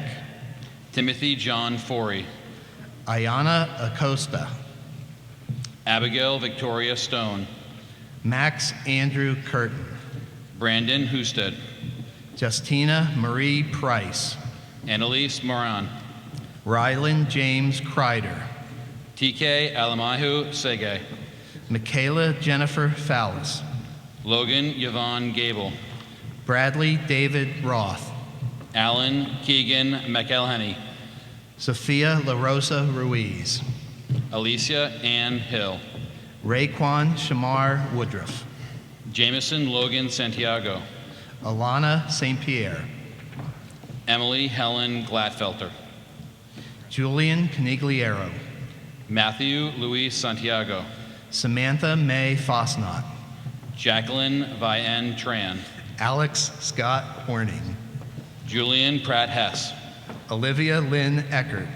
Timothy John Forey. Ayana Acosta. Abigail Victoria Stone. Max Andrew Curtin. Brandon Husted. Justina Marie Price. Annalise Moran. Rylan James Kreider. TK Alamahu Sege. Michaela Jennifer Fallis. Logan Yvonne Gable. Bradley David Roth. Alan Keegan McElhenney. Sophia La Rosa Ruiz. Alicia Ann Hill. Raekwon Shamar Woodruff. Jameson Logan Santiago. Alana St. Pierre. Emily Helen Gladfelter. Julian Canigliero. Matthew Luis Santiago. Samantha May Fosnot. Jacqueline Vienne Tran. Alex Scott Horning. Julian Pratt Hess. Olivia Lynn Eckert.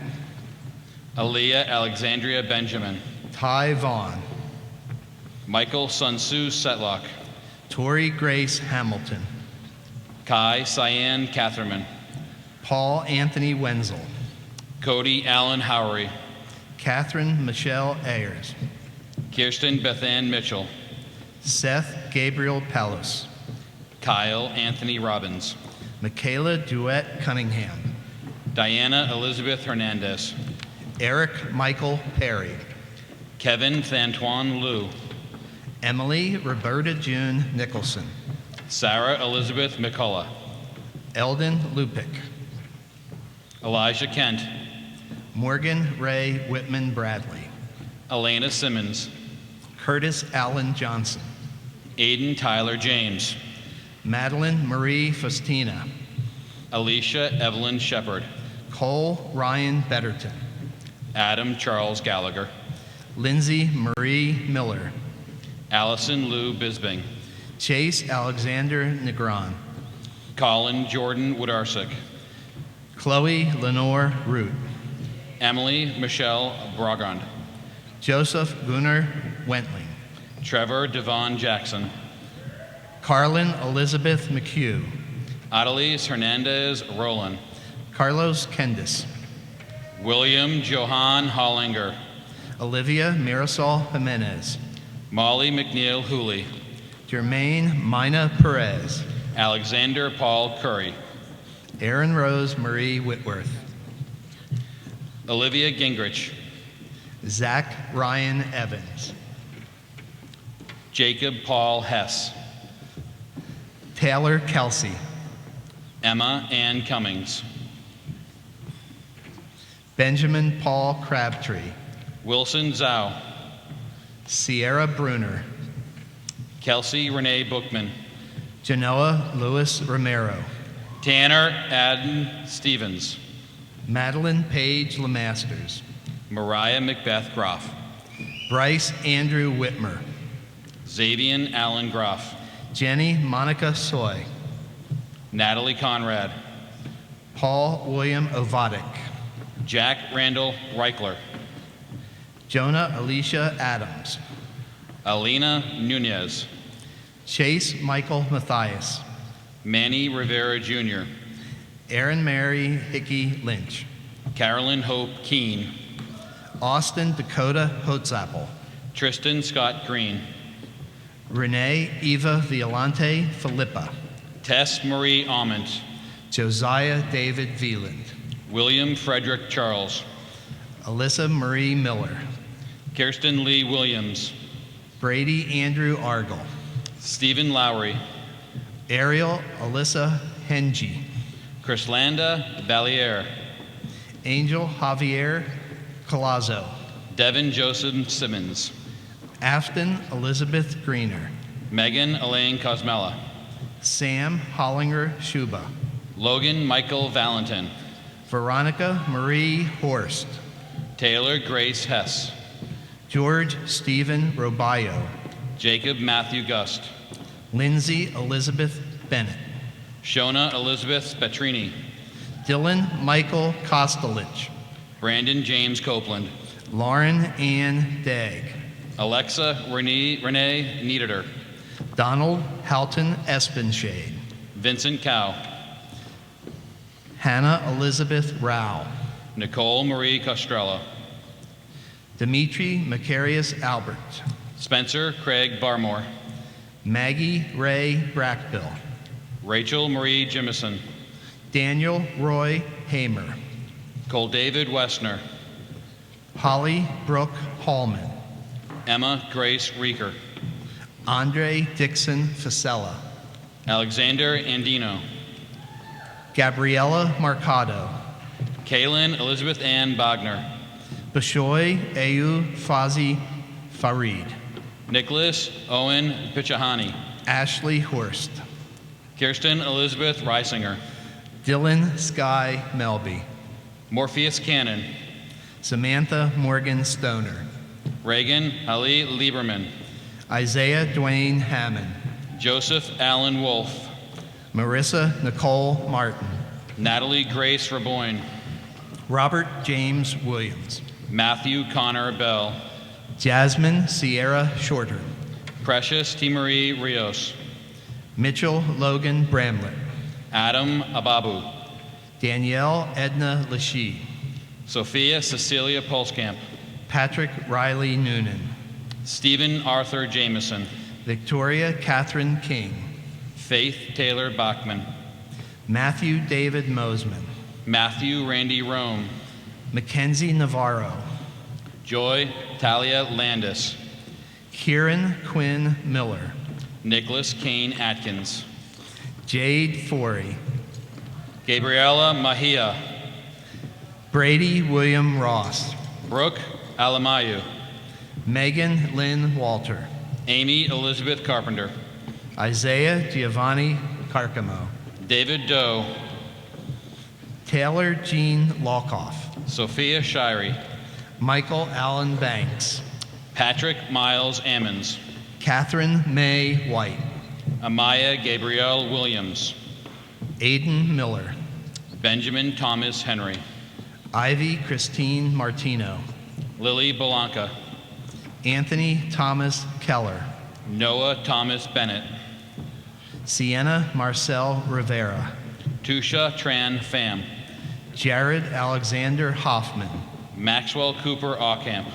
Aaliyah Alexandria Benjamin. Ty Vaughn. Michael Sunsu Setlock. Tori Grace Hamilton. Kai Cyan Catherman. Paul Anthony Wenzel. Cody Allen Howery. Catherine Michelle Ayers. Kirsten Bethann Mitchell. Seth Gabriel Palos. Kyle Anthony Robbins. Michaela Duet Cunningham. Diana Elizabeth Hernandez. Eric Michael Perry. Kevin Thantuan Liu. Emily Roberta June Nicholson. Sarah Elizabeth McCullough. Eldon Lupick. Elijah Kent. Morgan Ray Whitman Bradley. Elena Simmons. Curtis Allen Johnson. Aiden Tyler James. Madeline Marie Faustina. Alicia Evelyn Shepard. Cole Ryan Betterton. Adam Charles Gallagher. Lindsay Marie Miller. Allison Lou Bisbing. Chase Alexander Negron. Colin Jordan Woodarsick. Chloe Lenore Root. Emily Michelle Brogond. Joseph Gunnar Wentling. Trevor Devon Jackson. Carlin Elizabeth McHugh. Adelise Hernandez Rowland. Carlos Kendis. William Johan Hollinger. Olivia Marisol Jimenez. Molly McNeil Hooley. Jermaine Mina Perez. Alexander Paul Curry. Aaron Rose Marie Whitworth. Olivia Gingrich. Zach Ryan Evans. Jacob Paul Hess. Taylor Kelsey. Emma Ann Cummings. Benjamin Paul Crabtree. Wilson Zhao. Sierra Bruner. Kelsey Renee Bookman. Genoa Luis Romero. Tanner Adden Stevens. Madeline Page Lemasters. Mariah Macbeth Groff. Bryce Andrew Whitmer. Xavier Allen Groff. Jenny Monica Soy. Natalie Conrad. Paul William Ovadic. Jack Randall Reichler. Jonah Alicia Adams. Alina Nunez. Chase Michael Matthias. Manny Rivera Jr. Aaron Mary Hickey Lynch. Carolyn Hope Keene. Austin Dakota Hotzapple. Tristan Scott Green. Renee Eva Violante Filippa. Tess Marie Almond. Josiah David Veland. William Frederick Charles. Alyssa Marie Miller. Kirsten Lee Williams. Brady Andrew Argle. Stephen Lowry. Ariel Alyssa Hengy. Chrislanda Valier. Angel Javier Colazo. Devin Joseph Simmons. Afton Elizabeth Greener. Megan Elaine Cosmella. Sam Hollinger Schuba. Logan Michael Valentin. Veronica Marie Horst. Taylor Grace Hess. George Stephen Robayo. Jacob Matthew Gust. Lindsay Elizabeth Bennett. Shona Elizabeth Spetrini. Dylan Michael Kostelich. Brandon James Copeland. Lauren Ann Dagg. Alexa Renee Niederer. Donald Halton Espenshade. Vincent Cow. Hannah Elizabeth Rao. Nicole Marie Costrello. Dimitri Macarius Albert. Spencer Craig Barmore. Maggie Ray Brackbill. Rachel Marie Jimison. Daniel Roy Hamer. Cole David Westner. Holly Brooke Hallman. Emma Grace Reeker. Andre Dixon Fasella. Alexander Andino. Gabriella Marcado. Kaylin Elizabeth Ann Bogner. Bashoy Ayu Fazi Farid. Nicholas Owen Pichahani. Ashley Horst. Kirsten Elizabeth Reisinger. Dylan Sky Melby. Morpheus Cannon. Samantha Morgan Stoner. Reagan Ali Lieberman. Isaiah Dwayne Hammond. Joseph Allen Wolf. Marissa Nicole Martin. Natalie Grace Raboyne. Robert James Williams. Matthew Connor Bell. Jasmine Sierra Shorter. Precious T. Marie Rios. Mitchell Logan Bramlett. Adam Ababu. Danielle Edna Lachey. Sophia Cecilia Pulskamp. Patrick Riley Noonan. Stephen Arthur Jameson. Victoria Catherine King. Faith Taylor Bachman. Matthew David Mosman. Matthew Randy Rome. Mackenzie Navarro. Joy Talia Landis. Kieran Quinn Miller. Nicholas Kane Atkins. Jade Forey. Gabriela Mahia. Brady William Ross. Brooke Alamayu. Megan Lynn Walter. Amy Elizabeth Carpenter. Isaiah Giovanni Carcamo. David Doe. Taylor Jean Lockoff. Sophia Shirey. Michael Allen Banks. Patrick Miles Ammons. Catherine May White. Amaya Gabrielle Williams. Aiden Miller. Benjamin Thomas Henry. Ivy Christine Martino. Lily Belanca. Anthony Thomas Keller. Noah Thomas Bennett. Sienna Marcel Rivera. Tusha Tran Pham. Jared Alexander Hoffman. Maxwell Cooper Aucamp.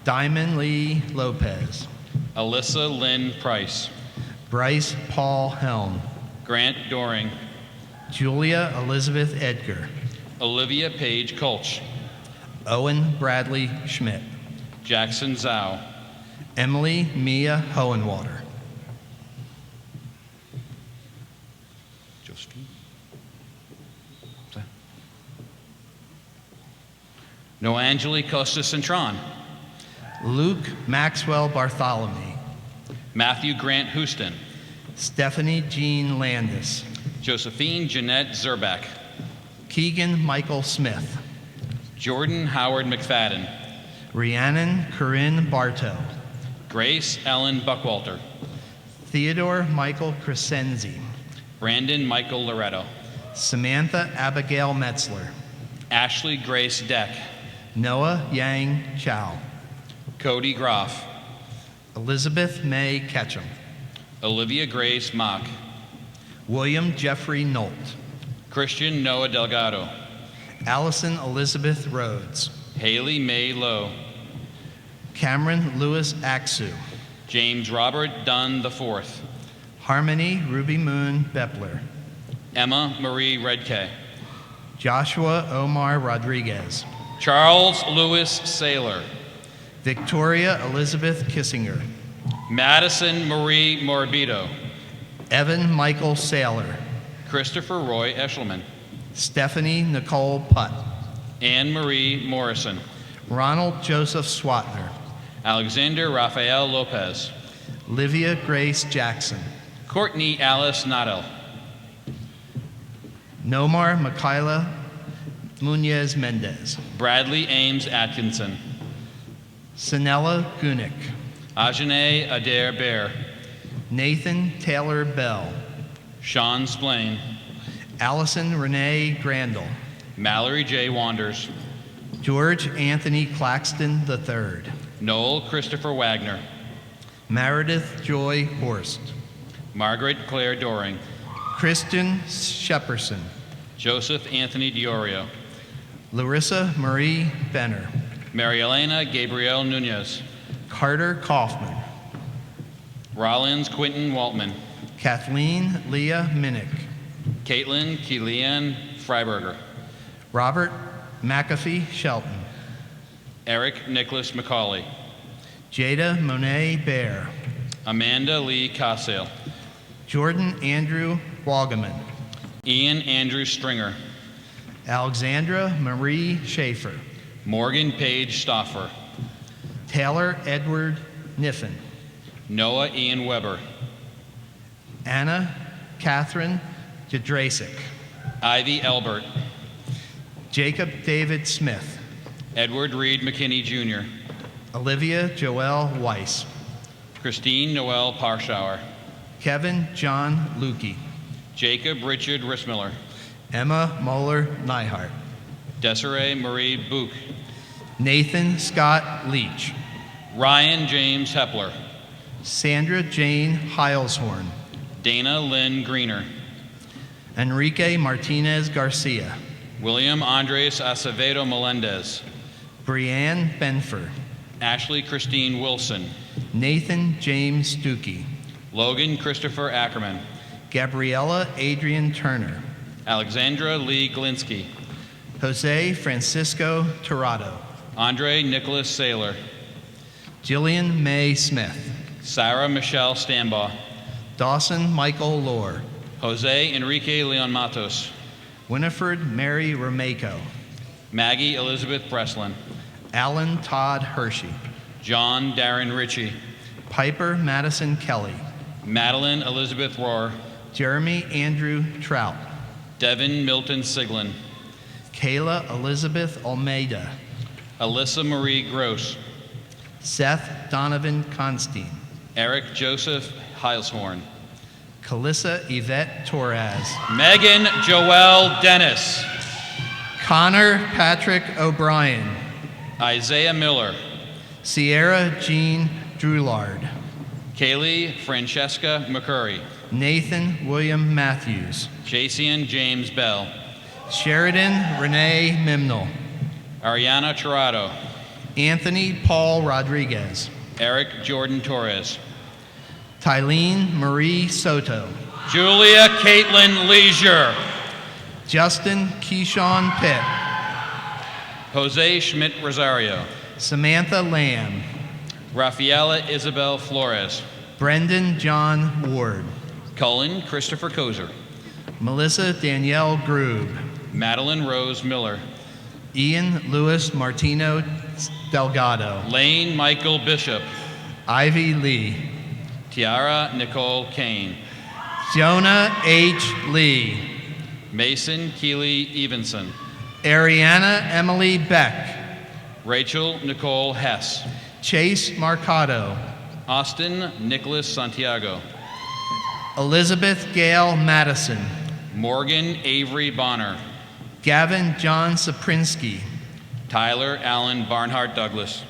Diamond Lee Lopez. Alyssa Lynn Price. Bryce Paul Helm. Grant Doring. Julia Elizabeth Edgar. Olivia Page Kolch. Owen Bradley Schmidt. Jackson Zhao. Emily Mia Hohenwater. Josephine. Noangeli Costa Cintron. Luke Maxwell Bartholomew. Matthew Grant Houston. Stephanie Jean Landis. Josephine Jeanette Zerback. Keegan Michael Smith. Jordan Howard McFadden. Rhiannon Corinne Bartow. Grace Ellen Buckwalter. Theodore Michael Crescenzi. Brandon Michael Loretto. Samantha Abigail Metzler. Ashley Grace Deck. Noah Yang Chow. Cody Groff. Elizabeth May Ketchum. Olivia Grace Mock. William Jeffrey Nolt. Christian Noah Delgado. Allison Elizabeth Rhodes. Haley May Lowe. Cameron Lewis Axu. James Robert Dunn IV. Harmony Ruby Moon Bepler. Emma Marie Redke. Joshua Omar Rodriguez. Charles Lewis Saylor. Victoria Elizabeth Kissinger. Madison Marie Morbido. Evan Michael Saylor. Christopher Roy Eshelman. Stephanie Nicole Putt. Anne Marie Morrison. Ronald Joseph Swatner. Alexander Rafael Lopez. Livia Grace Jackson. Courtney Alice Nadel. Nomar Michaela Munez Mendez. Bradley Ames Atkinson. Sanella Gunick. Ajane Adair Bear. Nathan Taylor Bell. Sean Splain. Allison Renee Grandel. Mallory J. Wanders. George Anthony Claxton III. Noel Christopher Wagner. Meredith Joy Horst. Margaret Claire Doring. Kristen Shepperson. Joseph Anthony Diorio. Larissa Marie Benner. Mary Elena Gabrielle Nunez. Carter Kaufman. Rollins Quinton Waltman. Kathleen Leah Minnick. Caitlin Keelianne Freiberger. Robert McAfee Shelton. Eric Nicholas McCauley. Jada Monet Bear. Amanda Lee Cossale. Jordan Andrew Wagaman. Ian Andrew Stringer. Alexandra Marie Schaefer. Morgan Page Stoffer. Taylor Edward Niffen. Noah Ian Weber. Anna Catherine Jadrasic. Ivy Elbert. Jacob David Smith. Edward Reed McKinney Jr. Olivia Joelle Weiss. Christine Noel Parschauer. Kevin John Lukey. Jacob Richard Rissmiller. Emma Moeller Neihart. Desiree Marie Book. Nathan Scott Leach. Ryan James Hepler. Sandra Jane Heilshorn. Dana Lynn Greener. Enrique Martinez Garcia. William Andres Acevedo Melendez. Brianne Benford. Ashley Christine Wilson. Nathan James Stuckey. Logan Christopher Ackerman. Gabriella Adrian Turner. Alexandra Lee Glinsky. Jose Francisco Torrado. Andre Nicholas Saylor. Jillian May Smith. Sarah Michelle Stambaugh. Dawson Michael Lohr. Jose Enrique Leon Matos. Winifred Mary Romeko. Maggie Elizabeth Breslin. Alan Todd Hershey. John Darren Ritchie. Piper Madison Kelly. Madeline Elizabeth Rohr. Jeremy Andrew Trout. Devin Milton Siglin. Kayla Elizabeth Almeida. Alyssa Marie Gross. Seth Donovan Constein. Eric Joseph Heilshorn. Calissa Yvette Torres. Megan Joelle Dennis. Connor Patrick O'Brien. Isaiah Miller. Sierra Jean Droulard. Kaylee Francesca McCurry. Nathan William Matthews. Jason James Bell. Sheridan Renee Mimnell. Ariana Tirado. Anthony Paul Rodriguez. Eric Jordan Torres. Tylene Marie Soto. Julia Caitlin Leisure. Justin Keyshawn Pitt. Jose Schmidt Rosario. Samantha Lamb. Rafaela Isabel Flores. Brendan John Ward. Cullen Christopher Kozer. Melissa Danielle Grube. Madeline Rose Miller. Ian Louis Martino Delgado. Lane Michael Bishop. Ivy Lee. Tiara Nicole Kane. Jonah H. Lee. Mason Keeley Evenson. Ariana Emily Beck. Rachel Nicole Hess. Chase Marcado. Austin Nicholas Santiago. Elizabeth Gail Madison. Morgan Avery Bonner. Gavin John Saprinsky. Tyler Allen Barnhart Douglas.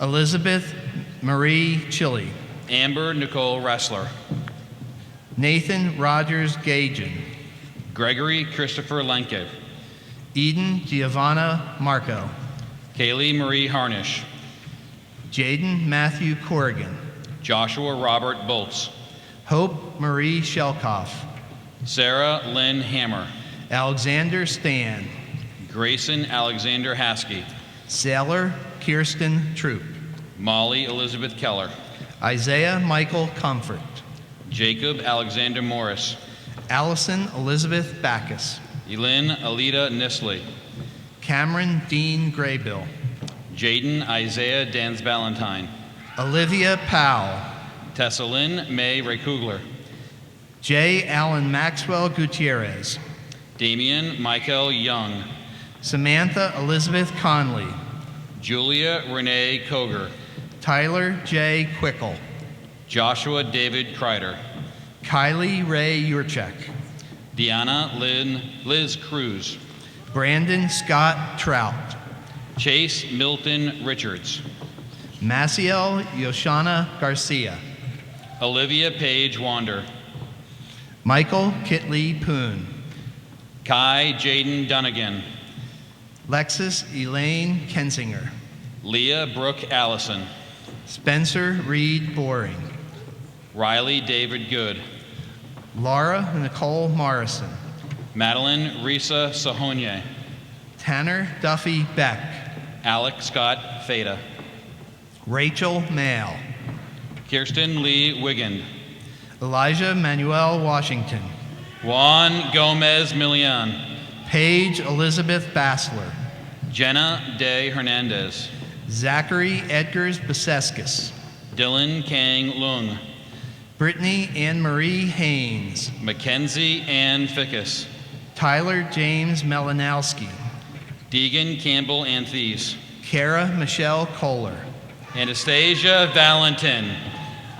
Elizabeth Marie Chili. Amber Nicole Ressler. Nathan Rogers Gajan. Gregory Christopher Lenke. Eden Giovanna Marco. Kaylee Marie Harnish. Jaden Matthew Corrigan. Joshua Robert Boltz. Hope Marie Shelkoff. Sarah Lynn Hammer. Alexander Stan. Grayson Alexander Haskey. Sailor Kirsten Troop. Molly Elizabeth Keller. Isaiah Michael Comfort. Jacob Alexander Morris. Allison Elizabeth Backus. Elin Alita Nisley. Cameron Dean Graybill. Jaden Isaiah Dans Valentine. Olivia Powell. Tessalyn May Raykugler. J. Allen Maxwell Gutierrez. Damian Michael Young. Samantha Elizabeth Conley. Julia Renee Koger. Tyler J. Quickle. Joshua David Kreider. Kylie Ray Yurchek. Deanna Liz Cruz. Brandon Scott Trout. Chase Milton Richards. Maciel Yoshana Garcia. Olivia Page Wander. Michael Kitley Poon. Kai Jaden Dunnigan. Lexus Elaine Kensinger. Leah Brooke Allison. Spencer Reed Boring. Riley David Good. Laura Nicole Morrison. Madeline Risa Sahonye. Tanner Duffy Beck. Alec Scott Fada. Rachel Mail. Kirsten Lee Wiggin. Elijah Manuel Washington. Juan Gomez Milian. Paige Elizabeth Bassler. Jenna Day Hernandez. Zachary Edgars Basescus. Dylan Kang Lung. Brittany Ann Marie Haynes. Mackenzie Ann Fickus. Tyler James Melanowski. Deegan Campbell Anthes. Kara Michelle Kohler. Anastasia Valentin.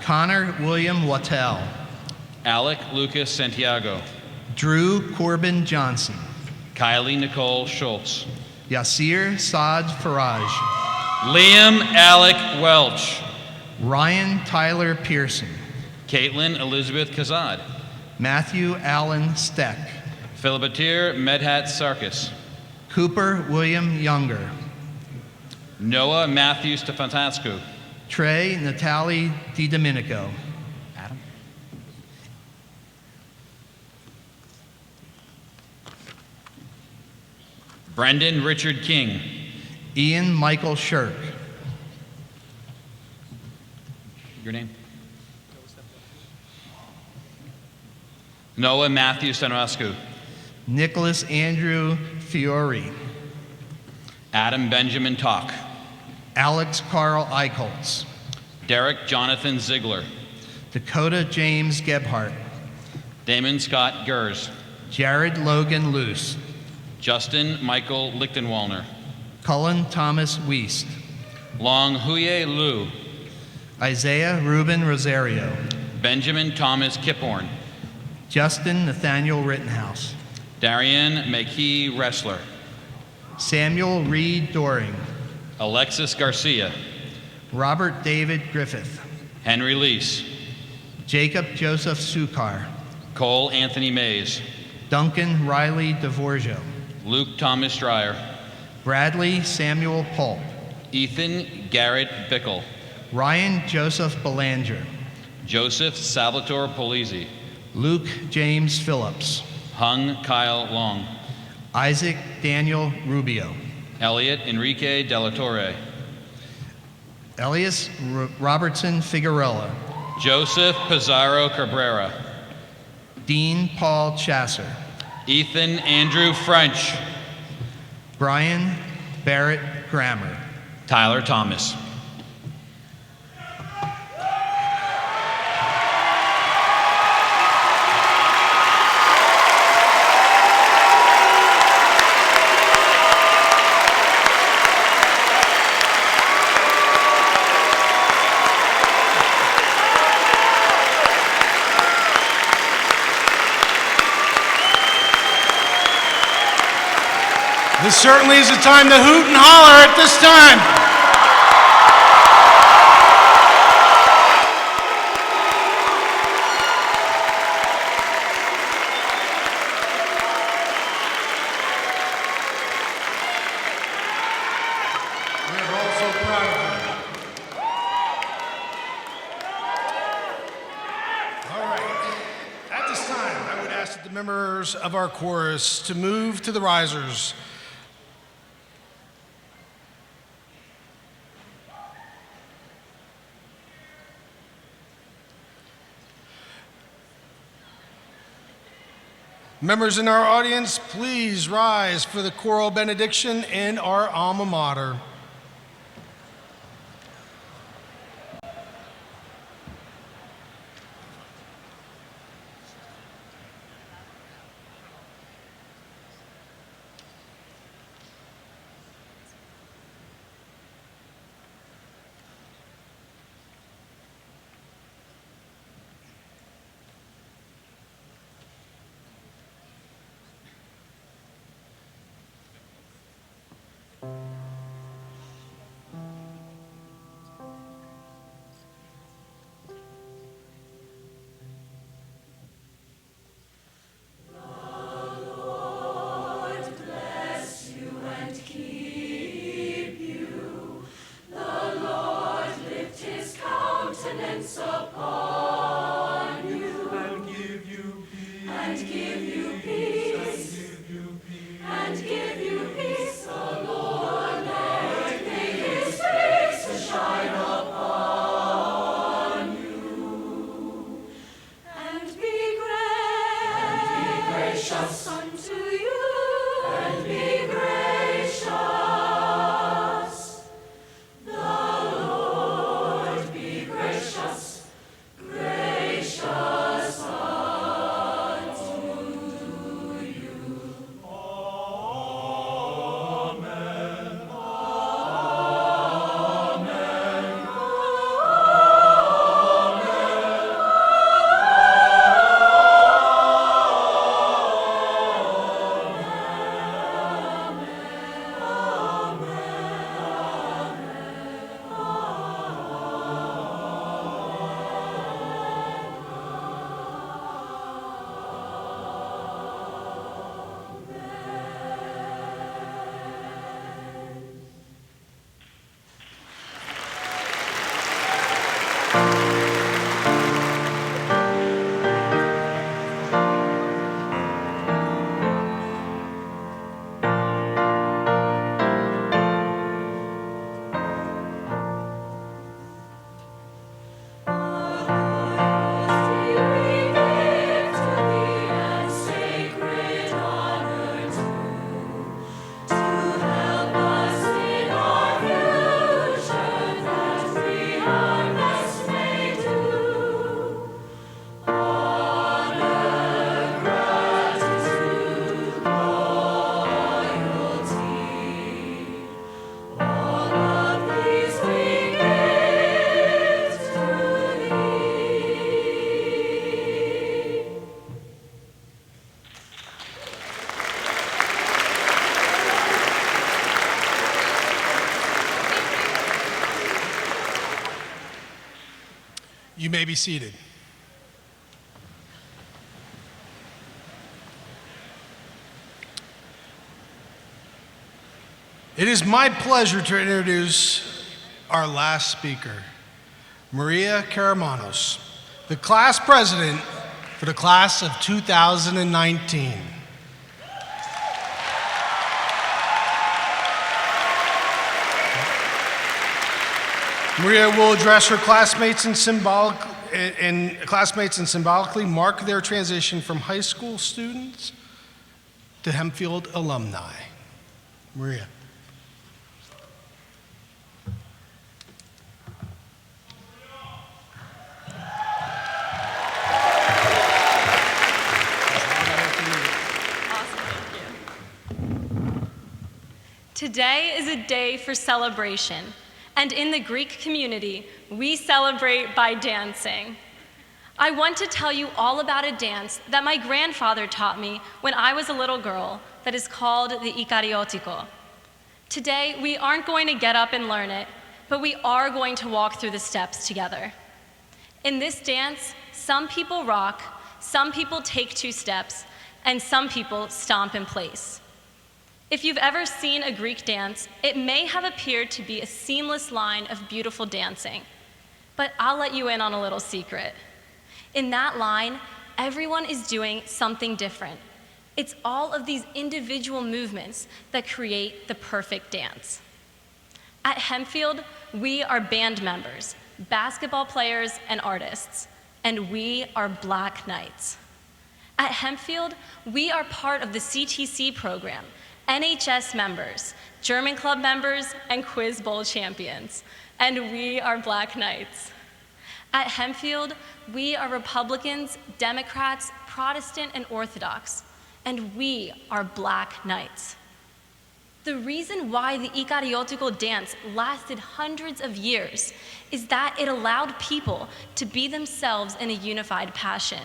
Connor William Wattell. Alec Lucas Santiago. Drew Corbin Johnson. Kylie Nicole Schultz. Yasir Saad Faraj. Liam Alec Welch. Ryan Tyler Pearson. Caitlin Elizabeth Kazad. Matthew Allen Steck. Philibatir Medhat Sarkis. Cooper William Younger. Noah Matthew Stefantascu. Trey Natalie DiDomenico. Adam. Brendan Richard King. Ian Michael Shirk. Your name? Noah Matthew Stefantascu. Nicholas Andrew Fiore. Adam Benjamin Talk. Alex Carl Eichholz. Derek Jonathan Ziegler. Dakota James Gebhardt. Damon Scott Gers. Jared Logan Luce. Justin Michael Lichtenwallner. Cullen Thomas Wiest. Long Huye Liu. Isaiah Ruben Rosario. Benjamin Thomas Kiphorn. Justin Nathaniel Rittenhouse. Darian McKee Ressler. Samuel Reed Doring. Alexis Garcia. Robert David Griffith. Henry Lease. Jacob Joseph Sukar. Cole Anthony Mays. Duncan Riley DeVorjo. Luke Thomas Dreyer. Bradley Samuel Pulp. Ethan Garrett Bickle. Ryan Joseph Belanger. Joseph Salvatore Polizzi. Luke James Phillips. Hung Kyle Long. Isaac Daniel Rubio. Elliot Enrique Della Torre. Elias Robertson Figueroa. Joseph Pizarro Cabrera. Dean Paul Chasser. Ethan Andrew French. Brian Barrett Grammer. Tyler Thomas. This certainly is a time to hoot and holler at this time. We're all so proud of you. All right. At this time, I would ask the members of our chorus to move to the risers. Members in our audience, please rise for the choral benediction and our alma mater. You may be seated. It is my pleasure to introduce our last speaker, Maria Karamanos, the class president for the class of 2019. Maria will address her classmates and symbolically mark their transition from high school students to Hempfield alumni. Maria. Today is a day for celebration, and in the Greek community, we celebrate by dancing. I want to tell you all about a dance that my grandfather taught me when I was a little girl that is called the Ikariotiko. Today, we aren't going to get up and learn it, but we are going to walk through the steps together. In this dance, some people rock, some people take 2 steps, and some people stomp in place. If you've ever seen a Greek dance, it may have appeared to be a seamless line of beautiful dancing. But I'll let you in on a little secret. In that line, everyone is doing something different. It's all of these individual movements that create the perfect dance. At Hempfield, we are band members, basketball players, and artists, and we are Black Knights. At Hempfield, we are part of the CTC program, NHS members, German club members, and Quiz Bowl champions, and we are Black Knights. At Hempfield, we are Republicans, Democrats, Protestant, and Orthodox, and we are Black Knights. The reason why the Ikariotiko dance lasted hundreds of years is that it allowed people to be themselves in a unified passion.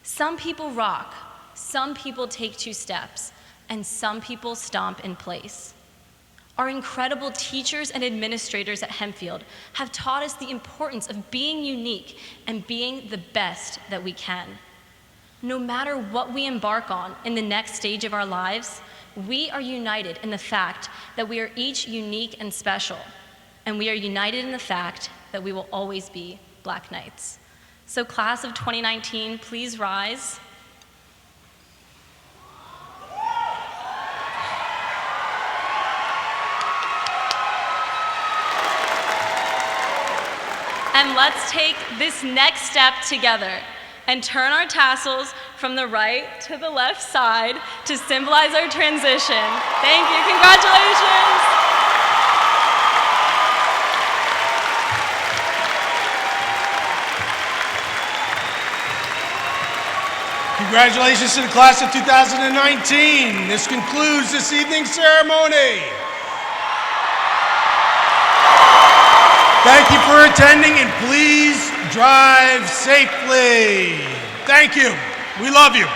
Some people rock, some people take 2 steps, and some people stomp in place. Our incredible teachers and administrators at Hempfield have taught us the importance of being unique and being the best that we can. No matter what we embark on in the next stage of our lives, we are united in the fact that we are each unique and special, and we are united in the fact that we will always be Black Knights. So class of 2019, please rise. And let's take this next step together and turn our tassels from the right to the left side to symbolize our transition. Thank you, congratulations. Congratulations to the class of 2019. This concludes this evening's ceremony. Thank you for attending, and please drive safely. Thank you. We love you.